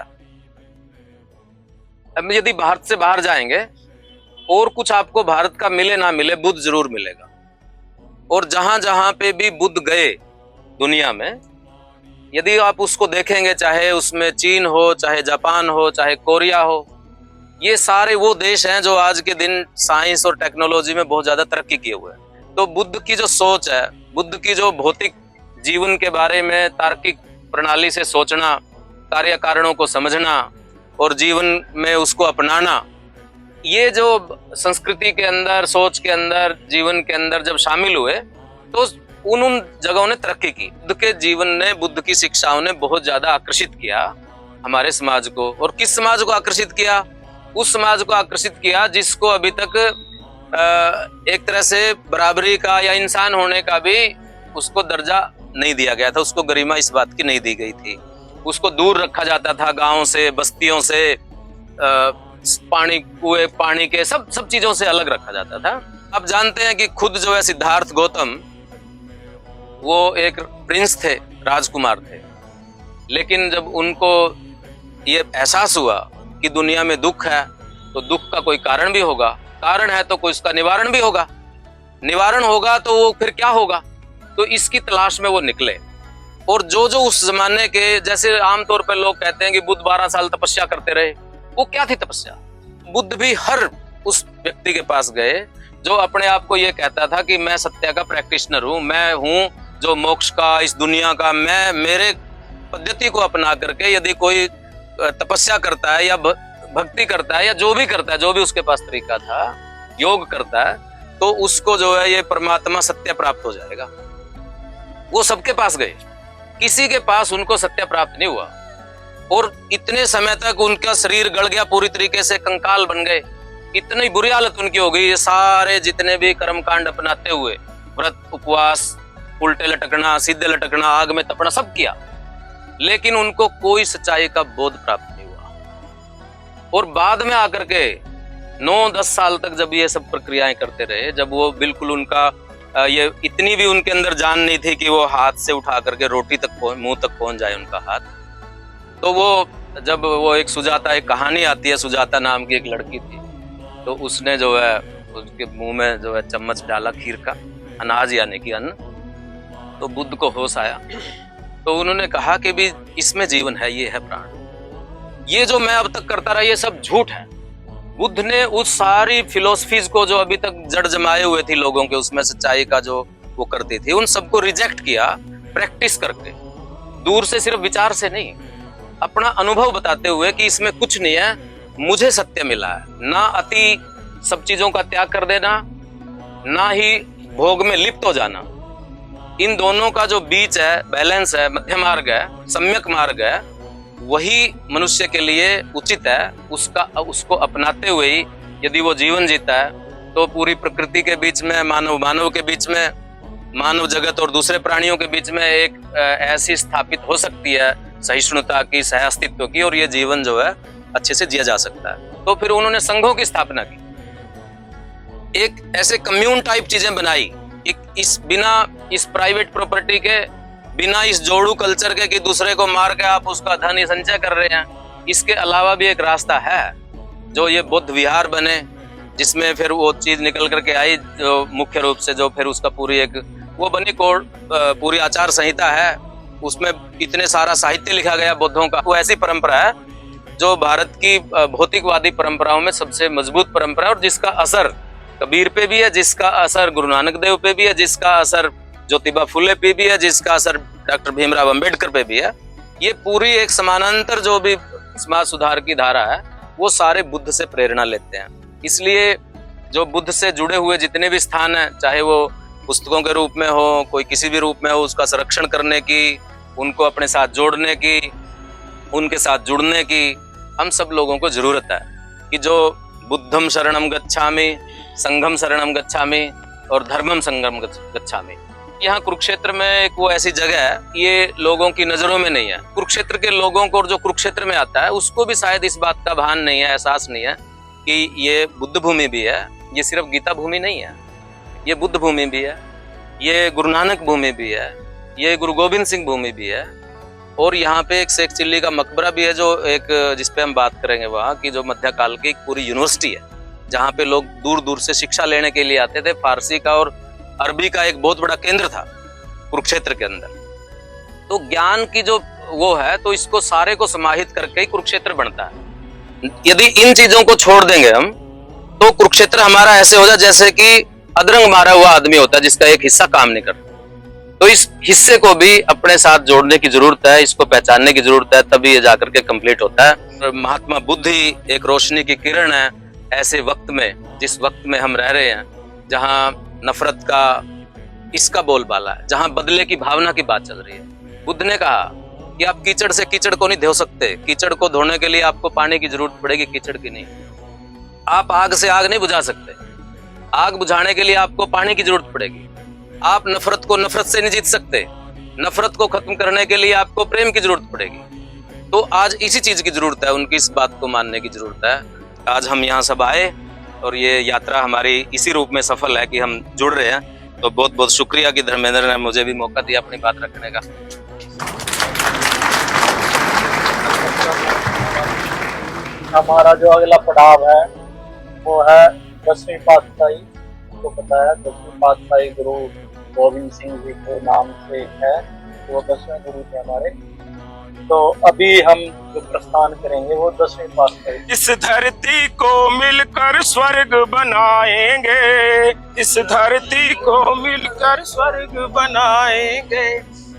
अब यदि भारत से बाहर जाएंगे और कुछ आपको भारत का मिले ना मिले, बुद्ध जरूर मिलेगा। और जहां जहां पे भी बुद्ध गए दुनिया में, यदि आप उसको देखेंगे, चाहे उसमें चीन हो, चाहे जापान हो, चाहे कोरिया हो, ये सारे वो देश हैं जो आज के दिन साइंस और टेक्नोलॉजी में बहुत ज्यादा तरक्की किए हुए हैं। तो बुद्ध की जो सोच है, बुद्ध की जो भौतिक जीवन के बारे में तार्किक प्रणाली से सोचना, कार्य कारणों को समझना और जीवन में उसको अपनाना, ये जो संस्कृति के अंदर, सोच के अंदर, जीवन के अंदर जब शामिल हुए तो उन जगहों ने तरक्की की। बुद्ध के जीवन ने, बुद्ध की शिक्षाओं ने बहुत ज्यादा आकर्षित किया हमारे समाज को। और किस समाज को आकर्षित किया? उस समाज को आकर्षित किया जिसको अभी तक एक तरह से बराबरी का या इंसान होने का भी उसको दर्जा नहीं दिया गया था, उसको गरिमा इस बात की नहीं दी गई थी, उसको दूर रखा जाता था गांव से, बस्तियों से, पानी, कुएं, पानी के सब चीजों से अलग रखा जाता था। आप जानते हैं कि खुद जो है सिद्धार्थ गौतम, वो एक प्रिंस थे, राजकुमार थे, लेकिन जब उनको ये एहसास हुआ कि दुनिया में दुख है तो दुख का कोई कारण भी होगा, कारण है तो कोई उसका निवारण भी होगा, निवारण होगा तो वो फिर क्या होगा, तो इसकी तलाश में वो निकले। और जो जो उस जमाने के, जैसे आमतौर पर लोग कहते हैं कि बुद्ध 12 साल तपस्या करते रहे, वो क्या थी तपस्या? बुद्ध भी हर उस व्यक्ति के पास गए जो अपने आप को ये कहता था कि मैं सत्य का प्रैक्टिशनर हूँ, मैं हूँ जो मोक्ष का, इस दुनिया का, मैं मेरे पद्धति को अपना करके यदि कोई तपस्या करता है या भक्ति करता है या जो भी करता है, जो भी उसके पास तरीका था, योग करता है, तो उसको जो है ये परमात्मा सत्य प्राप्त हो जाएगा। वो सबके पास गए, किसी के पास उनको सत्य प्राप्त नहीं हुआ। और इतने समय तक उनका शरीर गल गया, पूरी तरीके से कंकाल बन गए, इतनी बुरी हालत उनकी हो गई। ये सारे जितने भी कर्मकांड अपनाते हुए, व्रत, उपवास, उल्टे लटकना, सीधे लटकना, आग में तपना, सब किया, लेकिन उनको कोई सच्चाई का बोध प्राप्त नहीं हुआ। और बाद में आकर के 9-10 साल तक जब ये सब प्रक्रियाएं करते रहे, जब वो बिल्कुल उनका ये इतनी भी उनके अंदर जान नहीं थी कि वो हाथ से उठा करके रोटी तक मुंह तक पहुंच जाए उनका हाथ, तो वो जब वो एक सुजाता, एक कहानी आती है, सुजाता नाम की एक लड़की थी, तो उसने जो है उसके मुंह में जो है चम्मच डाला खीर का, अनाज यानी कि अन्न, तो बुद्ध को होश आया। तो उन्होंने कहा कि भी इसमें जीवन है, ये है प्राण, ये जो मैं अब तक करता रहा ये सब झूठ है। बुद्ध ने उस सारी फिलोसफीज को जो अभी तक जड़ जमाए हुए थी लोगों के, उसमें सच्चाई का जो वो करती थी, उन सबको रिजेक्ट किया प्रैक्टिस करके, दूर से सिर्फ विचार से नहीं, अपना अनुभव बताते हुए कि इसमें कुछ नहीं है, मुझे सत्य मिला है। ना अति सब चीजों का त्याग कर देना, ना ही भोग में लिप्त हो जाना, इन दोनों का जो बीच है, बैलेंस है, मध्य मार्ग है, सम्यक मार्ग है, वही मनुष्य के लिए उचित है। उसको अपनाते हुए ही यदि वो जीवन जीता है तो पूरी प्रकृति के बीच में, मानव के बीच में, मानव जगत और दूसरे प्राणियों के बीच में एक ऐसी स्थापित हो सकती है सहिष्णुता की, सह अस्तित्व की, और ये जीवन जो है अच्छे से जिया जा सकता है। तो फिर उन्होंने संघों की स्थापना की, एक ऐसे कम्यून टाइप चीजें बनाई, इस बिना इस प्राइवेट प्रॉपर्टी के, बिना इस जोड़ू कल्चर के कि दूसरे को मार के आप उसका धन संचय कर रहे हैं। इसके अलावा भी एक रास्ता है जो ये बुद्ध विहार बने, जिसमें फिर वो चीज निकल करके आई जो मुख्य रूप से जो फिर उसका पूरी एक वो बनी कोड, पूरी आचार संहिता है, उसमें इतने सारा साहित्य लिखा गया बुद्धों का। वो ऐसी परंपरा है जो भारत की भौतिकवादी परंपराओं में सबसे मजबूत परंपरा है, और जिसका असर कबीर पे भी है, जिसका असर गुरु नानक देव पे भी है, जिसका असर ज्योतिबा फुले पे भी है, जिसका असर डॉक्टर भीमराव अंबेडकर पे भी है। ये पूरी एक समानांतर जो भी समाज सुधार की धारा है, वो सारे बुद्ध से प्रेरणा लेते हैं। इसलिए जो बुद्ध से जुड़े हुए जितने भी स्थान हैं, चाहे वो पुस्तकों के रूप में हो, कोई किसी भी रूप में हो, उसका संरक्षण करने की उनको अपने साथ जोड़ने की, उनके साथ जुड़ने की हम सब लोगों को जरूरत है कि जो बुद्धम शरणम गच्छामि, संघम शरणम गच्छामि और धर्मम संगम गच्छामि। यहाँ कुरुक्षेत्र में एक वो ऐसी जगह है, ये लोगों की नजरों में नहीं है। कुरुक्षेत्र के लोगों को और जो कुरुक्षेत्र में आता है उसको भी शायद इस बात का भान नहीं है, एहसास नहीं है कि ये बुद्ध भूमि भी है। ये सिर्फ गीता भूमि नहीं है, ये बुद्ध भूमि भी है, ये गुरु नानक भूमि भी है, ये गुरु गोविंद सिंह भूमि भी है। और यहाँ पे एक शेख चिल्ली का मकबरा भी है, जो एक जिसपे हम बात करेंगे वहाँ की, जो मध्यकाल की एक पूरी यूनिवर्सिटी है जहाँ पे लोग दूर दूर से शिक्षा लेने के लिए आते थे। फारसी का और अरबी का एक बहुत बड़ा केंद्र था कुरुक्षेत्र के अंदर। तो ज्ञान की जो वो है, तो इसको सारे को समाहित करके ही कुरुक्षेत्र बनता है। यदि इन चीजों को छोड़ देंगे हम, तो कुरुक्षेत्र हमारा ऐसे हो जाए जैसे कि अदरंग मारा हुआ आदमी होता है जिसका एक हिस्सा काम नहीं करता। तो इस हिस्से को भी अपने साथ जोड़ने की जरूरत है, इसको पहचानने की जरूरत है, तभी ये जाकर के कंप्लीट होता है। महात्मा बुद्ध ही एक रोशनी की किरण है ऐसे वक्त में, जिस वक्त में हम रह रहे हैं, जहाँ नफरत का इसका बोलबाला है, जहाँ बदले की भावना की बात चल रही है। बुद्ध ने कहा कि आप कीचड़ से कीचड़ को नहीं धो सकते, कीचड़ को धोने के लिए आपको पानी की जरूरत पड़ेगी, कीचड़ की नहीं। आप आग से आग नहीं बुझा सकते, आग बुझाने के लिए आपको पानी की जरूरत पड़ेगी। आप नफरत को नफरत से नहीं जीत सकते, नफरत को खत्म करने के लिए आपको प्रेम की जरूरत पड़ेगी। तो आज इसी चीज की जरूरत है, उनकी इस बात को मानने की जरूरत है। आज हम यहाँ सब आए और ये यात्रा हमारी इसी रूप में सफल है कि हम जुड़ रहे हैं। तो बहुत बहुत शुक्रिया कि धर्मेंद्र ने मुझे भी मौका दिया अपनी बात रखने का। हमारा जो अगला पड़ाव है वो है 10वीं पातशाही। को पता है 10वीं पातशाही गुरु गोविंद सिंह जी के नाम से है, वो 10वें गुरु थे हमारे। तो अभी हम जो प्रस्थान करेंगे वो 10वीं पातशाही। इस धरती को मिलकर स्वर्ग बनाएंगे, इस धरती को मिलकर स्वर्ग बनाएंगे।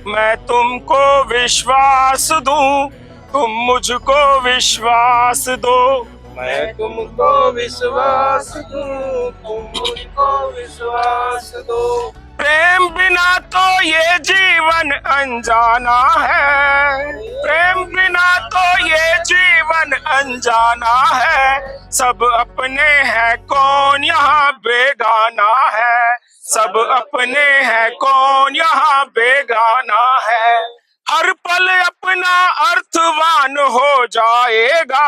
मैं तुमको विश्वास दूं, तुम मुझको विश्वास दो। मैं तुमको विश्वास दूं, तुम मुझको विश्वास दो। प्रेम बिना तो ये जीवन अनजाना है, प्रेम बिना तो ये जीवन अनजाना है। सब अपने हैं कौन यहाँ बेगाना है, सब अपने हैं कौन यहाँ बेगाना है। हर पल अपना अर्थवान हो जाएगा,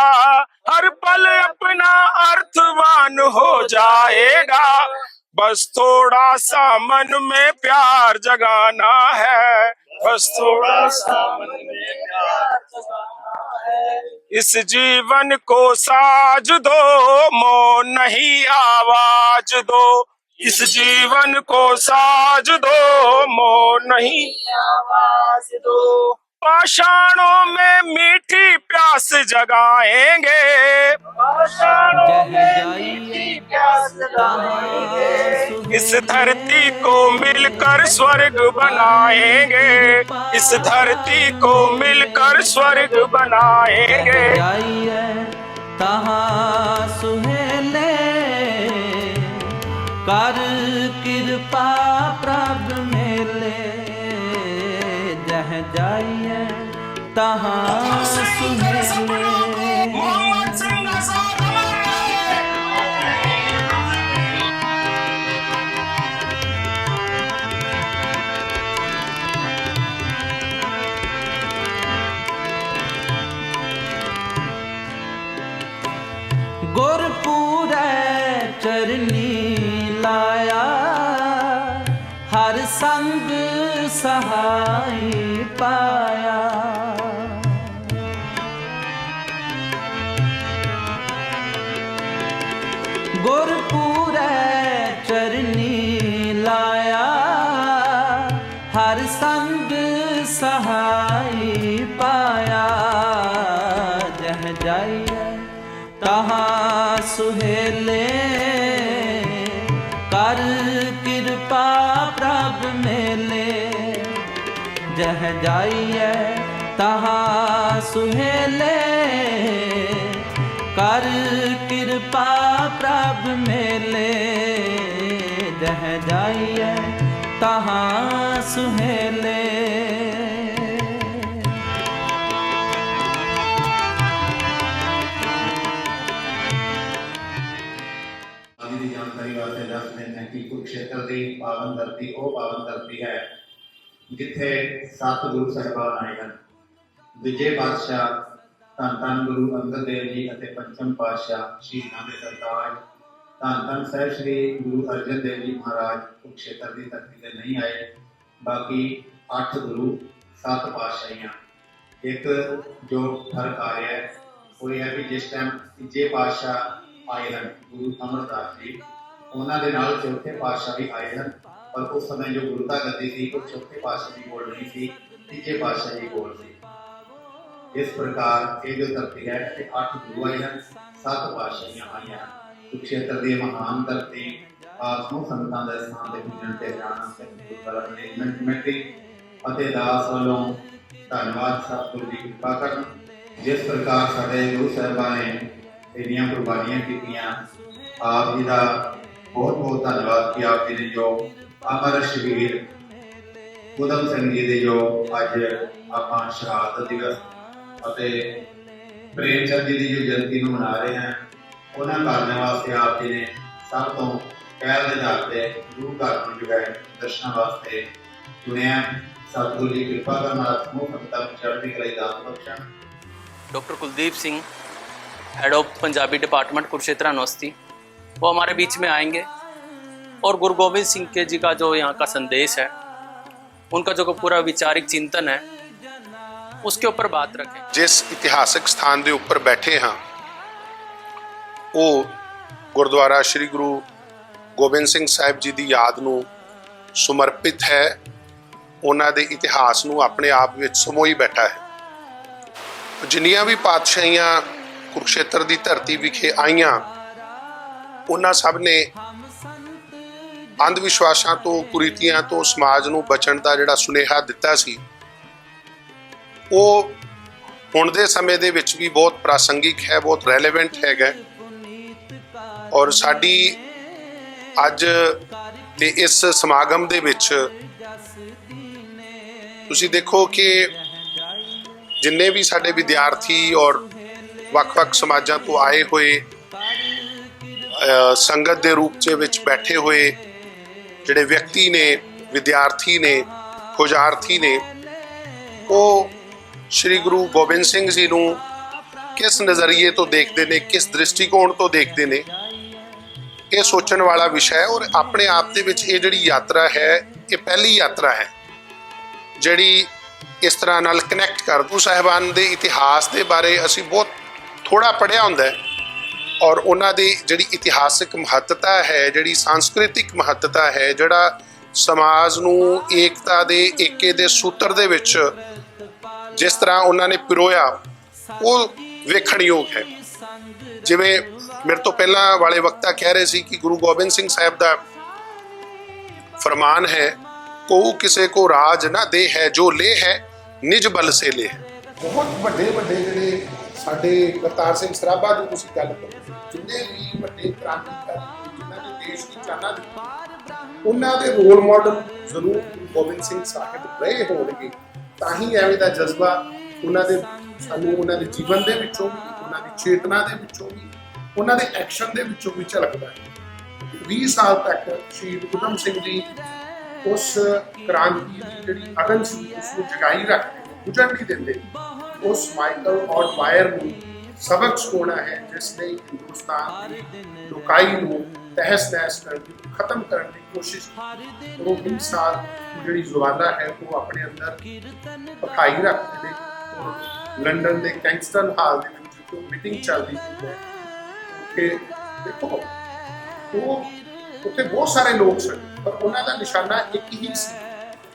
हर पल अपना अर्थवान हो जाएगा। बस थोड़ा सा मन में प्यार जगाना है, बस थोड़ा सा मन में प्यार जगाना है। इस जीवन को साज दो, मौन नहीं आवाज दो। इस जीवन को साज दो, मौन नहीं आवाज दो। पाषाणों में मीठी प्यास जगाएंगे, पाषाणों में मीठी प्यास जगाएंगे। इस धरती को मिलकर स्वर्ग बनाएंगे, इस धरती को मिलकर स्वर्ग बनाएंगे। तहाँ सुहेले कर कृपा प्रभ मेले, जह जाइए तहाँ सुहेले। गुरपुर चरनी लाया, हर संग सहाय पाया। गुरपुर चरनी लाया, हर संग सहाय पाया। जह जाइए तहाँ सुहेले कर कृपा प्रभ मेले, जह जाइए तहाँ सुहेले कर कृपा प्रभ मेले। जह जाइए तहाँ सुहेले। ਕੁਰੂਕਸ਼ੇਤਰ ਦੀ ਪਾਵਨ ਧਰਤੀ ਉਹ ਪਾਵਨ ਧਰਤੀ ਹੈ ਜਿੱਥੇ 7 ਗੁਰੂ ਸਾਹਿਬਾਨ ਆਏ ਹਨ। ਦੂਜੇ ਪਾਤਸ਼ਾਹ ਧੰਨ ਧੰਨ ਗੁਰੂ ਅੰਗਦ ਦੇਵ ਜੀ ਅਤੇ ਪੰਚਮ ਪਾਤਸ਼ਾਹ ਸ਼ਹੀਦਾਂ ਦੇ ਸਰਤਾਜ ਧੰਨ ਧੰਨ ਸਾਹਿਬ ਸ੍ਰੀ ਗੁਰੂ ਅਰਜਨ ਦੇਵ ਜੀ ਮਹਾਰਾਜ ਕੁਰੂਕਸ਼ੇਤਰ ਦੀ ਧਰਤੀ ਤੇ ਨਹੀਂ ਆਏ। ਬਾਕੀ 8 ਗੁਰੂ 7 ਪਾਤਸ਼ਾਹੀਆਂ। ਇੱਕ ਜੋ ਫਰਕ ਆ ਰਿਹਾ ਹੈ ਉਹ ਇਹ ਹੈ ਕਿ ਜਿਸ ਟਾਈਮ ਤੀਜੇ ਪਾਤਸ਼ਾਹ ਆਏ ਹਨ ਗੁਰੂ ਅਮਰਦਾਸ ਜੀ, ਉਹਨਾਂ ਦੇ ਨਾਲ ਚੌਥੇ ਪਾਤਸ਼ਾਹ ਵੀ ਆਏ ਹਨ, ਪਰ ਉਸ ਸਮੇਂ ਜੋ ਗੁਰਤਾ ਗੱਦੀ ਸੀ ਉਹ ਚੌਥੇ ਪਾਤਸ਼ਾਹ ਦੀ ਕੋਲ ਨਹੀਂ ਸੀ, ਤੀਜੇ ਪਾਤਸ਼ਾਹ ਦੀ ਕੋਲ ਸੀ। ਇਸ ਪ੍ਰਕਾਰ ਇਹ ਜੋ ਧਰਤੀ ਹੈ ਤੇ 8 ਗੁਰੂ ਆਏ ਹਨ, 7 ਪਾਤਸ਼ਾਹੀਆਂ ਆਈਆਂ ਹਨ। ਕੁਰੂਕਸ਼ੇਤਰ ਦੀ ਮਹਾਨ ਧਰਤੀ ਆਪ ਨੂੰ ਸੰਗਤਾਂ ਦੇ ਸਥਾਨ ਦੇ ਪੂਜਣ ਤੇ ਜਾਣਾ ਤੇ ਗੁਰਦੁਆਰਾ ਮੈਨੇਜਮੈਂਟ ਕਮੇਟੀ ਅਤੇ ਦਾਸ ਵੱਲੋਂ ਧੰਨਵਾਦ ਸਤਿਗੁਰੂ ਜੀ ਕਿਰਪਾ ਕਰਨ। ਜਿਸ ਪ੍ਰਕਾਰ ਸਾਡੇ ਗੁਰੂ ਸਾਹਿਬਾਂ ਨੇ ਇੰਨੀਆਂ ਕੁਰਬਾਨੀਆਂ ਕੀਤੀਆਂ, ਆਪ ਜੀ ਦਾ ਬਹੁਤ ਬਹੁਤ ਧੰਨਵਾਦ ਕਿ ਆਪ ਜੀ ਨੇ ਜੋ ਅਮਰ ਸ਼ਹੀਦ ਊਧਮ ਸਿੰਘ ਜੀ ਦੇ ਜੋ ਅੱਜ ਆਪਾਂ ਸ਼ਹਾਦਤ ਦਿਵਸ ਅਤੇ ਪ੍ਰੇਮ ਚੰਦ ਜੀ ਦੀ ਜੋ ਜਯੰਤੀ ਨੂੰ ਮਨਾ ਰਹੇ ਹਾਂ, ਉਹਨਾਂ ਕਾਰਨਾਂ ਵਾਸਤੇ ਆਪ ਜੀ ਨੇ ਸਭ ਤੋਂ ਪਹਿਲ ਦੇ ਆਧਾਰ ਤੇ ਗੁਰੂ ਘਰ ਨੂੰ ਜੋ ਹੈ ਦਰਸ਼ਨਾਂ ਵਾਸਤੇ ਚੁਣਿਆ। सतगुरु जी कृपा करना समूह संगतां नूं चढ़दी कला दात बख्शण। Doctor Kuldeep Singh, head of Punjabi department Kurukshetra university, वो हमारे बीच में आएंगे और गुरु गोबिंद सिंह के जी का जो यहाँ का संदेश है, उनका जो पूरा विचारिक चिंतन है, उसके ऊपर बात रखें। जिस इतिहासक स्थान के उपर बैठे हाँ वो गुरुद्वारा श्री गुरु गोबिंद सिंह साहिब जी की याद नूं समर्पित है। ਉਹਨਾਂ ਦੇ ਇਤਿਹਾਸ ਨੂੰ ਆਪਣੇ ਆਪ ਵਿੱਚ ਸਮੋਈ ਬੈਠਾ ਹੈ। ਜਿੰਨੀਆਂ ਵੀ ਪਾਤਸ਼ਾਹੀਆਂ ਕੁਰੂਕਸ਼ੇਤਰ ਦੀ ਧਰਤੀ ਵਿਖੇ ਆਈਆਂ, ਉਹਨਾਂ ਸਭ ਨੇ ਅੰਧ ਵਿਸ਼ਵਾਸਾਂ ਤੋਂ, ਕੁਰੀਤੀਆਂ ਤੋਂ ਸਮਾਜ ਨੂੰ ਬਚਣ ਦਾ ਜਿਹੜਾ ਸੁਨੇਹਾ ਦਿੱਤਾ ਸੀ, ਉਹ ਹੁਣ ਦੇ ਸਮੇਂ ਦੇ ਵਿੱਚ ਵੀ ਬਹੁਤ ਪ੍ਰਾਸੰਗਿਕ ਹੈ, ਬਹੁਤ ਰੈਲੇਵੈਂਟ ਹੈਗਾ। ਔਰ ਸਾਡੀ ਅੱਜ ਦੇ ਇਸ ਸਮਾਗਮ ਦੇ ਵਿੱਚ ਤੁਸੀਂ ਦੇਖੋ ਕਿ ਜਿੰਨੇ ਵੀ ਸਾਡੇ ਵਿਦਿਆਰਥੀ ਔਰ ਵੱਖ-ਵੱਖ ਸਮਾਜਾਂ ਤੋਂ ਆਏ ਹੋਏ ਸੰਗਤ ਦੇ ਰੂਪ ਵਿੱਚ ਬੈਠੇ ਹੋਏ ਜਿਹੜੇ ਵਿਅਕਤੀ ਨੇ, ਵਿਦਿਆਰਥੀ ਨੇ, ਖੋਜਾਰਥੀ ਨੇ, ਉਹ ਸ਼੍ਰੀ ਗੁਰੂ ਗੋਬਿੰਦ ਸਿੰਘ ਜੀ ਨੂੰ ਕਿਸ ਨਜ਼ਰੀਏ ਤੋਂ ਦੇਖਦੇ ਨੇ, ਕਿਸ ਦ੍ਰਿਸ਼ਟੀਕੋਣ ਤੋਂ ਦੇਖਦੇ ਨੇ, ਇਹ ਸੋਚਣ ਵਾਲਾ ਵਿਸ਼ਾ ਹੈ। ਔਰ ਆਪਣੇ ਆਪ ਦੇ ਵਿੱਚ ਇਹ ਜਿਹੜੀ ਯਾਤਰਾ ਹੈ, ਇਹ ਪਹਿਲੀ ਯਾਤਰਾ ਹੈ ਜਿਹੜੀ ਇਸ ਤਰ੍ਹਾਂ ਨਾਲ ਕਨੈਕਟ ਕਰ। ਗੁਰੂ ਸਾਹਿਬਾਨ ਦੇ ਇਤਿਹਾਸ ਦੇ ਬਾਰੇ ਅਸੀਂ ਬਹੁਤ ਥੋੜ੍ਹਾ ਪੜ੍ਹਿਆ ਹੁੰਦਾ ਹੈ, ਔਰ ਉਹਨਾਂ ਦੀ ਜਿਹੜੀ ਇਤਿਹਾਸਿਕ ਮਹੱਤਤਾ ਹੈ, ਜਿਹੜੀ ਸਾਂਸਕ੍ਰਿਤਿਕ ਮਹੱਤਤਾ ਹੈ, ਜਿਹੜਾ ਸਮਾਜ ਨੂੰ ਏਕਤਾ ਦੇ, ਏਕੇ ਦੇ ਸੂਤਰ ਦੇ ਵਿੱਚ ਜਿਸ ਤਰ੍ਹਾਂ ਉਹਨਾਂ ਨੇ ਪਿਰੋਇਆ, ਉਹ ਵੇਖਣਯੋਗ ਹੈ। ਜਿਵੇਂ ਮੇਰੇ ਤੋਂ ਪਹਿਲਾਂ ਵਾਲੇ ਵਕਤਾ ਕਹਿ ਰਹੇ ਸੀ ਕਿ ਗੁਰੂ ਗੋਬਿੰਦ ਸਿੰਘ ਸਾਹਿਬ ਦਾ ਫਰਮਾਨ ਹੈ, ਕੋਊ ਕਿਸੇ ਕੋ ਰਾਜ ਨਾ ਦੇ ਹੈ, ਜੋ ਲੈ ਹੈ ਨਿਜ ਬਲ ਸੇ ਲੈ। ਬਹੁਤ ਵੱਡੇ ਵੱਡੇ ਜਿਹੜੇ ਸਾਡੇ ਕਰਤਾਰ ਸਿੰਘ ਸਰਾਭਾ ਦੀ ਤੁਸੀਂ ਗੱਲ ਕਰੋ, ਜਿੰਨੇ ਵੀ ਵੱਡੇ ਕ੍ਰਾਂਤੀਕਾਰੀ ਜਿਨ੍ਹਾਂ ਨੇ ਦੇਸ਼ ਦੀ ਚਾਹਨਾ ਦਿੱਤੀ, ਉਹਨਾਂ ਦੇ ਰੋਲ ਮਾਡਲ ਜ਼ਰੂਰ ਗੁਰੂ ਗੋਬਿੰਦ ਸਿੰਘ ਸਾਹਿਬ ਰਹੇ ਹੋਣਗੇ। ਤਾਂ ਹੀ ਐਵੇਂ ਦਾ ਜਜ਼ਬਾ ਉਹਨਾਂ ਦੇ ਸਾਨੂੰ ਉਹਨਾਂ ਦੇ ਜੀਵਨ ਦੇ ਵਿੱਚੋਂ ਵੀ, ਉਹਨਾਂ ਦੀ ਚੇਤਨਾ ਦੇ ਵਿੱਚੋਂ ਵੀ, ਉਹਨਾਂ ਦੇ ਐਕਸ਼ਨ ਦੇ ਵਿੱਚੋਂ ਵੀ ਝਲਕਦਾ ਹੈ। 20 ਸਾਲ ਤੱਕ ਸ਼ਹੀਦ ਊਧਮ ਸਿੰਘ ਜੀ ਉਸ ਕ੍ਰਾਂਤੀ ਦੀ ਜਿਹੜੀ ਅਗਨ ਸੀ ਉਸਨੂੰ ਜਗਾਈ ਰੱਖਦੇ, ਬੁਝਣ ਨਹੀਂ ਦਿੰਦੇ। ਉਸ ਮਾਈਕਲ ਔਰ ਵਾਇਰ ਨੂੰ ਸਬਕ ਸਿਖਾਉਣਾ ਹੈ ਜਿਸ ਨੇ ਹਿੰਦੁਸਤਾਨ ਦੀ ਲੋਕਾਈ ਨੂੰ ਤਹਿਸ ਨਹਿਸ ਕਰਨ ਦੀ, ਖਤਮ ਕਰਨ ਦੀ ਕੋਸ਼ਿਸ਼ ਕੀਤੀ। ਉਹ 20 ਸਾਲ ਜਿਹੜੀ ਜਵਾਨਾ ਹੈ ਉਹ ਆਪਣੇ ਅੰਦਰ ਪਕਾਈ ਰੱਖਦੇ ਨੇ। ਔਰ ਲੰਡਨ ਦੇ ਕੈਂਗਸਟਨ ਹਾਲ ਦੇ ਵਿੱਚ ਜੋ ਮੀਟਿੰਗ ਚੱਲਦੀ ਹੈ, ਉੱਥੇ ਦੇਖੋ ਉਹ ਉੱਥੇ ਬਹੁਤ ਸਾਰੇ ਲੋਕ ਸਨ, ਪਰ ਉਹਨਾਂ ਦਾ ਨਿਸ਼ਾਨਾ ਇੱਕ ਹੀ ਸੀ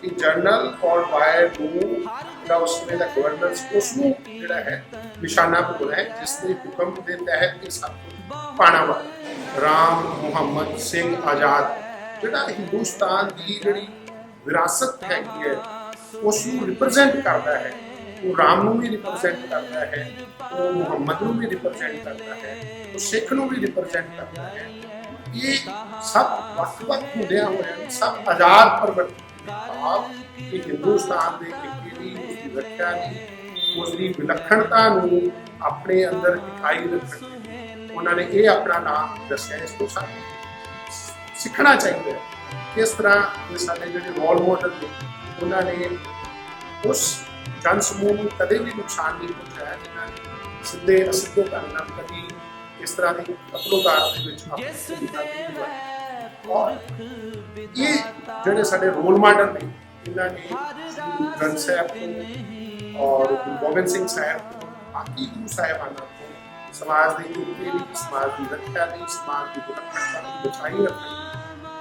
ਕਿ ਜਨਰਲ ਔਰ ਵਾਇਰ ਨੂੰ ਜਿਹੜਾ ਉਸ ਵੇਲੇ ਦਾ ਗਵਰਨਰ ਸੀ, ਉਸ ਨੂੰ ਜਿਹੜਾ ਹੈ ਨਿਸ਼ਾਨਾ ਬਣਾਉਣਾ ਹੈ, ਜਿਸ ਦੇ ਹੁਕਮ ਦੇ ਤਹਿਤ ਇਹ ਸਭ ਕੁਝ ਪਾਣਾ ਵਾ। ਰਾਮ ਮੁਹੰਮਦ ਸਿੰਘ ਆਜ਼ਾਦ ਜਿਹੜਾ ਹਿੰਦੁਸਤਾਨ ਦੀ ਜਿਹੜੀ ਵਿਰਾਸਤ ਹੈਗੀ ਹੈ ਉਸ ਨੂੰ ਰਿਪਰੈਜ਼ੈਂਟ ਕਰਦਾ ਹੈ। ਉਹ ਰਾਮ ਨੂੰ ਵੀ ਰਿਪਰੈਜ਼ੈਂਟ ਕਰਦਾ ਹੈ, ਉਹ ਮੁਹੰਮਦ ਨੂੰ ਵੀ ਰਿਪਰੈਜ਼ੈਂਟ ਕਰਦਾ ਹੈ, ਉਹ ਸਿੱਖ ਨੂੰ ਵੀ ਰਿਪਰੈਜ਼ੈਂਟ ਕਰਦਾ ਹੈ। ਇਹ ਸਭ ਵੱਖ-ਵੱਖ ਹੁੰਦਿਆਂ ਹੋਇਆਂ ਸਭ ਆਜ਼ਾਦ ਪਰਵਰਤੀ ਭਾਵ ਕਿ ਹਿੰਦੁਸਤਾਨ ਦੇ ਏਕੇ ਦੀ, ਉਸਦੀ ਰੱਖਿਆ ਦੀ, ਉਸਦੀ ਵਿਲੱਖਣਤਾ ਨੂੰ ਆਪਣੇ ਅੰਦਰ ਦਿਖਾਈ ਰੱਖਣ ਲਈ ਉਹਨਾਂ ਨੇ ਇਹ ਆਪਣਾ ਨਾਮ ਦੱਸਿਆ। ਇਸ ਤੋਂ ਸਾਨੂੰ ਸਿੱਖਣਾ ਚਾਹੀਦਾ ਹੈ किस तरह ये साडे जिहड़े रोल मॉडल ने उन्होंने उस जन समूह को कदे भी नुकसान नहीं पहुंचाया जिन्होंने सीधे असिद्धे ढंग नाल कभी इस तरह की कपड़ोकार दे विच अपनी भूमिका निभाई। और ये जिहड़े साडे रोल मॉडल ने इन्होंने गुरु ग्रंथ साहिब को और गुरु गोबिंद सिंह साहिब को बाकी गुरु साहिबाना को समाज की यूनिटी ली, समाज की रक्षा ली, समाज की बचाई रखने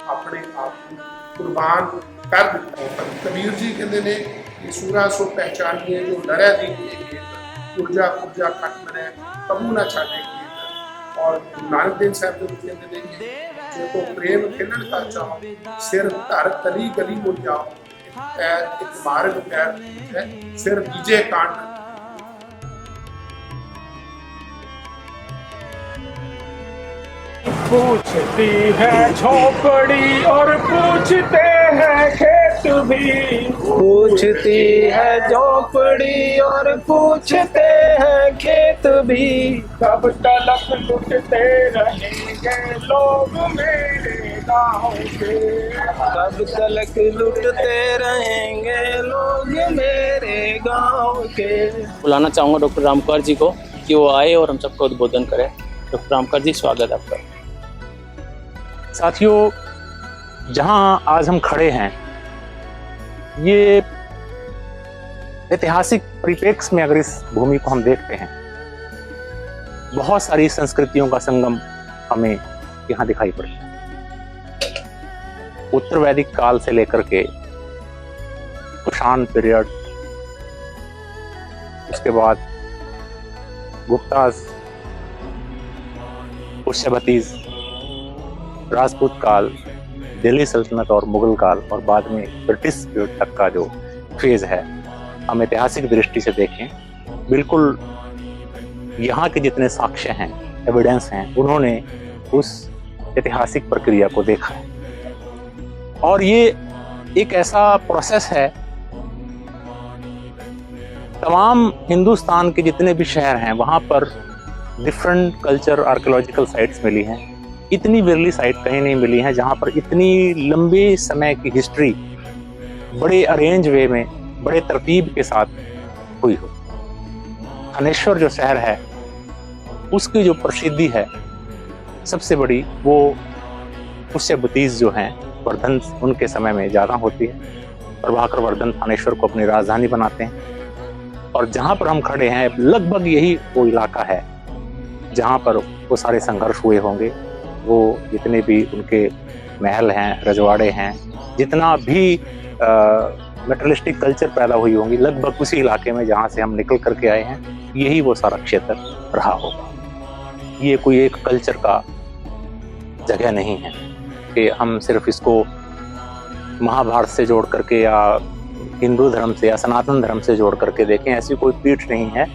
अपने आप को कुर्बान कर दिता। कबीर जी कहते हैं कि सूरा सो पहचानिए जो डरे दी ऊर्जा ऊर्जा खट मरे कबू ना छाड़े। और गुरु नानक देव साहब जो कहते हैं जो तो प्रेम खेलन का चाहो सिर धर कली कली मुड़ जाओ पैर एक मार्ग पैर है सिर बीजे कांड। पूछती है झोपड़ी और पूछते हैं खेत भी, पूछती है झोपड़ी और पूछते हैं खेत भी, कब तलक लुटते रहेंगे लोग मेरे गाँव के, कब तलक लुटते रहेंगे लोग मेरे गाँव के। बुलाना चाहूँगा डॉक्टर रामकर जी को कि वो आए और हम सबको उद्बोधन करें। डॉक्टर रामकर जी, स्वागत है आपका। साथियों, जहां आज हम खड़े हैं ये ऐतिहासिक परिप्रेक्ष्य में अगर इस भूमि को हम देखते हैं, बहुत सारी संस्कृतियों का संगम हमें यहाँ दिखाई पड़ता है। उत्तर वैदिक काल से लेकर के कुषाण पीरियड, उसके बाद गुप्तास, पुष्यवतीज, राजपूत काल, दिल्ली सल्तनत और मुगल काल और बाद में ब्रिटिश पीरियड तक का जो फेज है, हम ऐतिहासिक दृष्टि से देखें, बिल्कुल यहाँ के जितने साक्ष्य हैं, एविडेंस हैं, उन्होंने उस ऐतिहासिक प्रक्रिया को देखा है। और ये एक ऐसा प्रोसेस है, तमाम हिंदुस्तान के जितने भी शहर हैं वहाँ पर डिफरेंट कल्चर आर्कियोलॉजिकल साइट्स मिली हैं। इतनी विरली साइट कहीं नहीं मिली हैं जहाँ पर इतनी लंबे समय की हिस्ट्री बड़े अरेंज वे में, बड़े तरतीब के साथ हुई हो। थानेश्वर जो शहर है उसकी जो प्रसिद्धि है सबसे बड़ी, वो पुष्यवतीज जो हैं, वर्धन उनके समय में ज़्यादा होती है। प्रभाकर वर्धन थानेश्वर को अपनी राजधानी बनाते हैं और जहाँ पर हम खड़े हैं लगभग यही वो इलाका है जहाँ पर वो सारे संघर्ष हुए होंगे। वो जितने भी उनके महल हैं, रजवाड़े हैं, जितना भी मेटलिस्टिक कल्चर पैदा हुई होंगी, लगभग उसी इलाके में जहाँ से हम निकल करके आए हैं, यही वो सारा क्षेत्र रहा होगा। ये कोई एक कल्चर का जगह नहीं है कि हम सिर्फ इसको महाभारत से जोड़ करके या हिंदू धर्म से या सनातन धर्म से जोड़ करके देखें, ऐसी कोई पीठ नहीं है।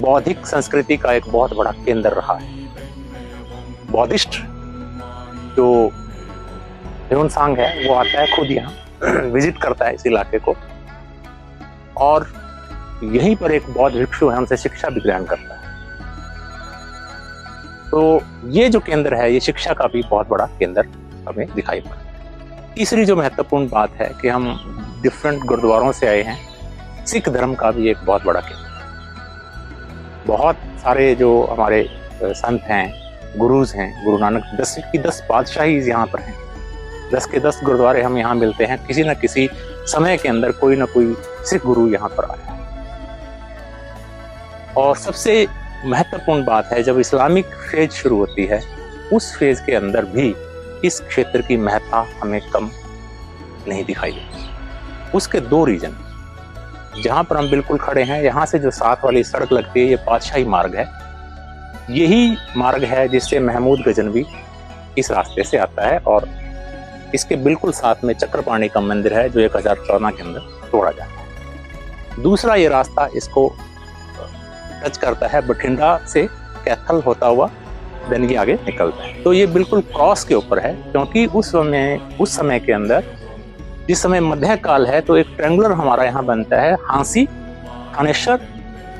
बौद्धिक संस्कृति का एक बहुत बड़ा केंद्र रहा है। बौद्धिस्ट जो ह्यूनसांग है वो आता है, खुद यहाँ विजिट करता है इस इलाके को और यहीं पर एक बौद्ध भिक्षु है, उनसे शिक्षा भी ग्रहण करता है। तो ये जो केंद्र है, ये शिक्षा का भी बहुत बड़ा केंद्र हमें दिखाई पड़ता है। तीसरी जो महत्वपूर्ण बात है कि हम डिफरेंट गुरुद्वारों से आए हैं। सिख धर्म का भी एक बहुत बड़ा केंद्र, बहुत सारे जो हमारे संत हैं, गुरुज हैं, गुरु नानक 10 की 10 पातशाही यहाँ पर हैं। 10 के 10 गुरुद्वारे हम यहाँ मिलते हैं। किसी न किसी समय के अंदर कोई ना कोई सिख गुरु यहाँ पर आया है। और सबसे महत्वपूर्ण बात है, जब इस्लामिक फेज शुरू होती है, उस फेज के अंदर भी इस क्षेत्र की महत्ता हमें कम नहीं दिखाई देती। उसके 2 रीजन, जहाँ पर हम बिल्कुल खड़े हैं, यहाँ से जो साथ वाली सड़क लगती है, ये पातशाही मार्ग है। यही मार्ग है जिससे महमूद गजनवी इस रास्ते से आता है और इसके बिल्कुल साथ में चक्रपाणी का मंदिर है जो 1014 के अंदर तोड़ा जाता है। दूसरा ये रास्ता इसको टच करता है, बठिंडा से कैथल होता हुआ देन आगे निकलता है। तो ये बिल्कुल क्रॉस के ऊपर है, क्योंकि उस समय के अंदर, जिस समय मध्य काल है, तो एक ट्रेंगुलर हमारा यहाँ बनता है, हांसी, थानेश्वर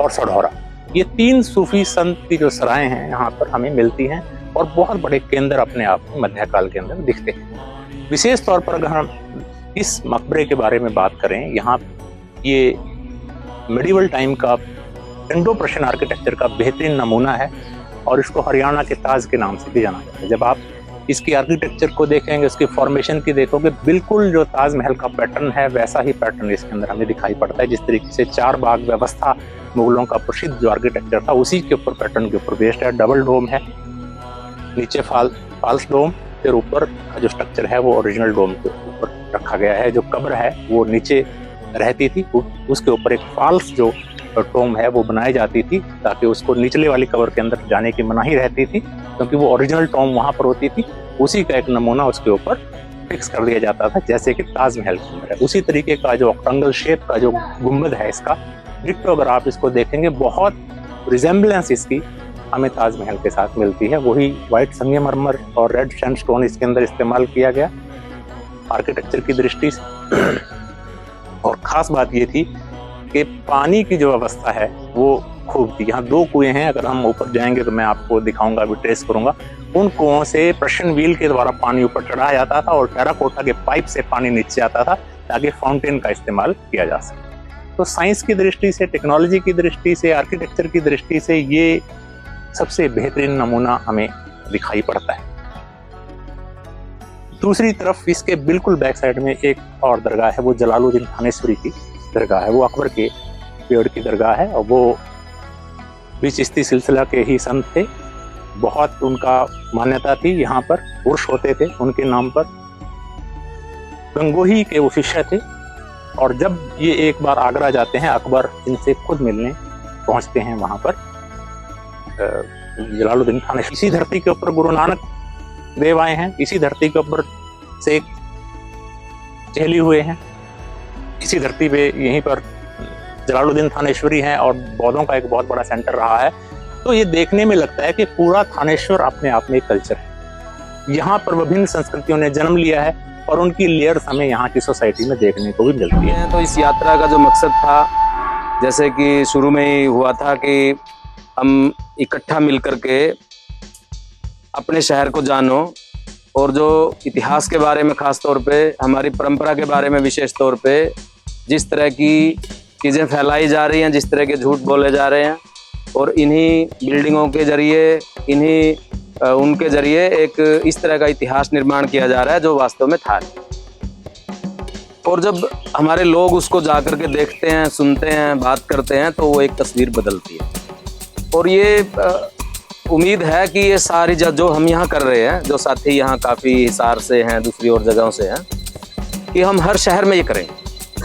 और सढौरा। ये 3 सूफी संत की जो सराएं हैं यहाँ पर हमें मिलती हैं और बहुत बड़े केंद्र अपने आप में मध्य काल के अंदर दिखते हैं। विशेष तौर पर अगर हम इस मकबरे के बारे में बात करें, यहाँ ये मिडिवल टाइम का इंडो पर्शियन आर्किटेक्चर का बेहतरीन नमूना है और इसको हरियाणा के ताज के नाम से भी जाना जाता है। जब आप इसकी आर्किटेक्चर को देखेंगे, उसकी फॉर्मेशन की देखोगे, बिल्कुल जो ताजमहल का पैटर्न है वैसा ही पैटर्न इसके अंदर हमें दिखाई पड़ता है। जिस तरीके से 4 बाग व्यवस्था मुगलों का प्रसिद्ध जो आर्किटेक्चर था उसी के ऊपर पैटर्न के ऊपर बेस्ड है। डबल डोम है, नीचे फाल्स डोम, फिर ऊपर का जो स्ट्रक्चर है वो ओरिजिनल डोम के ऊपर रखा गया है। जो कब्र है वो नीचे रहती थी, उसके ऊपर एक फाल्स जो टोम है वो बनाई जाती थी ताकि उसको निचले वाली कब्र के अंदर जाने की मनाही रहती थी, क्योंकि वो ओरिजिनल टोम वहां पर होती थी। उसी का एक नमूना उसके ऊपर फिक्स कर दिया जाता था, जैसे कि ताजमहल के अंदर है। उसी तरीके का जो ऑक्टेंगल शेप का जो गुंबद है इसका, डिट्टो अगर आप इसको देखेंगे बहुत रिजेम्बलेंस इसकी हमें ताजमहल के साथ मिलती है। वही व्हाइट संगमरमर और रेड सैंडस्टोन इसके अंदर इस्तेमाल किया गया आर्किटेक्चर की दृष्टि से। और खास बात ये थी कि पानी की जो व्यवस्था है वो खूब थी। यहाँ 2 कुएं हैं, अगर हम ऊपर जाएंगे तो मैं आपको दिखाऊंगा, अभी ट्रेस करूंगा। उन कुओं से प्रेशर व्हील के द्वारा पानी ऊपर चढ़ाया जाता था और टेराकोटा के पाइप से पानी नीचे आता था ताकि फाउंटेन का इस्तेमाल किया जा सके। तो साइंस की दृष्टि से, टेक्नोलॉजी की दृष्टि से, आर्किटेक्चर की दृष्टि से ये सबसे बेहतरीन नमूना हमें दिखाई पड़ता है। दूसरी तरफ इसके बिल्कुल बैक साइड में एक और दरगाह है, वो जलालुद्दीन थानेश्वरी की दरगाह है। वो अकबर के पीरियड की दरगाह है और वो भी चिश्ती सिलसिला के ही संत थे। बहुत उनका मान्यता थी, यहाँ पर उर्स होते थे उनके नाम पर। गंगोही के वो शिष्य थे और जब ये एक बार आगरा जाते हैं, अकबर इनसे खुद मिलने पहुंचते हैं वहां पर जलालुद्दीन थानेश्वरी। इसी धरती के ऊपर गुरु नानक देव आए हैं, इसी धरती के ऊपर से चहली हुए हैं, इसी धरती पे यहीं पर जलालुद्दीन थानेश्वरी हैं और बौद्धों का एक बहुत बड़ा सेंटर रहा है। तो ये देखने में लगता है कि पूरा थानेश्वर अपने आप में एक कल्चर है। यहाँ पर विभिन्न संस्कृतियों ने जन्म लिया है और उनकी लेयर्स हमें यहाँ की सोसाइटी में देखने को भी मिलती है। तो इस यात्रा का जो मकसद था, जैसे कि शुरू में ही हुआ था कि हम इकट्ठा मिलकर के अपने शहर को जानो और जो इतिहास के बारे में खास तौर पे, हमारी परंपरा के बारे में विशेष तौर पे जिस तरह की चीज़ें फैलाई जा रही हैं, जिस तरह के झूठ बोले जा रहे हैं, और इन्हीं बिल्डिंगों के जरिए, इन्हीं उनके जरिए एक इस तरह का इतिहास निर्माण किया जा रहा है जो वास्तव में था। और जब हमारे लोग उसको जाकर के देखते हैं, सुनते हैं, बात करते हैं, तो वो एक तस्वीर बदलती है। और ये उम्मीद है कि ये सारी जो हम यहाँ कर रहे हैं, जो साथी यहाँ काफ़ी हिसार से हैं, दूसरी और जगहों से हैं, कि हम हर शहर में ये करें।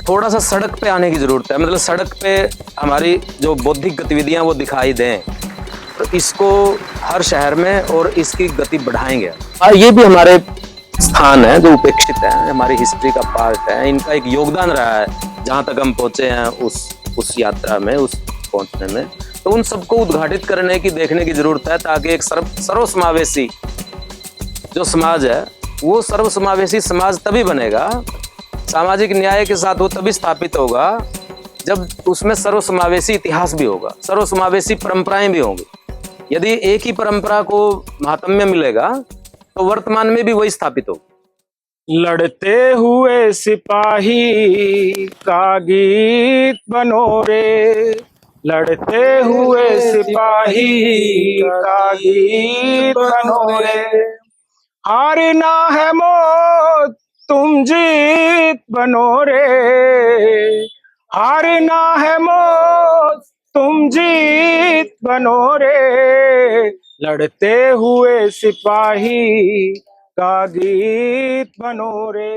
थोड़ा सा सड़क पे आने की ज़रूरत है, मतलब सड़क पे हमारी जो बौद्धिक गतिविधियाँ वो दिखाई दें, तो इसको हर शहर में और इसकी गति बढ़ाएंगे। और ये भी हमारे स्थान है जो उपेक्षित है, हमारी हिस्ट्री का पार्ट है, इनका एक योगदान रहा है जहाँ तक हम पहुँचे हैं उस यात्रा में, उस पहुँचने में। तो उन सबको उद्घाटित करने की, देखने की जरूरत है, ताकि एक सर्वसमावेशी जो समाज है वो सर्वसमावेशी समाज तभी बनेगा, सामाजिक न्याय के साथ वो तभी स्थापित होगा जब उसमें सर्वसमावेशी इतिहास भी होगा, सर्वसमावेशी परंपराएं भी होंगी। यदि एक ही परंपरा को महात्म्य मिलेगा तो वर्तमान में भी वही स्थापित होगा। लड़ते हुए सिपाही का गीत बनो रे, लड़ते हुए सिपाही का गीत बनो रे, हारना है मौत तुम जीत बनो रे, हारना है मौत तुम जीत बनो रे, लड़ते हुए सिपाही का गीत बनो रे।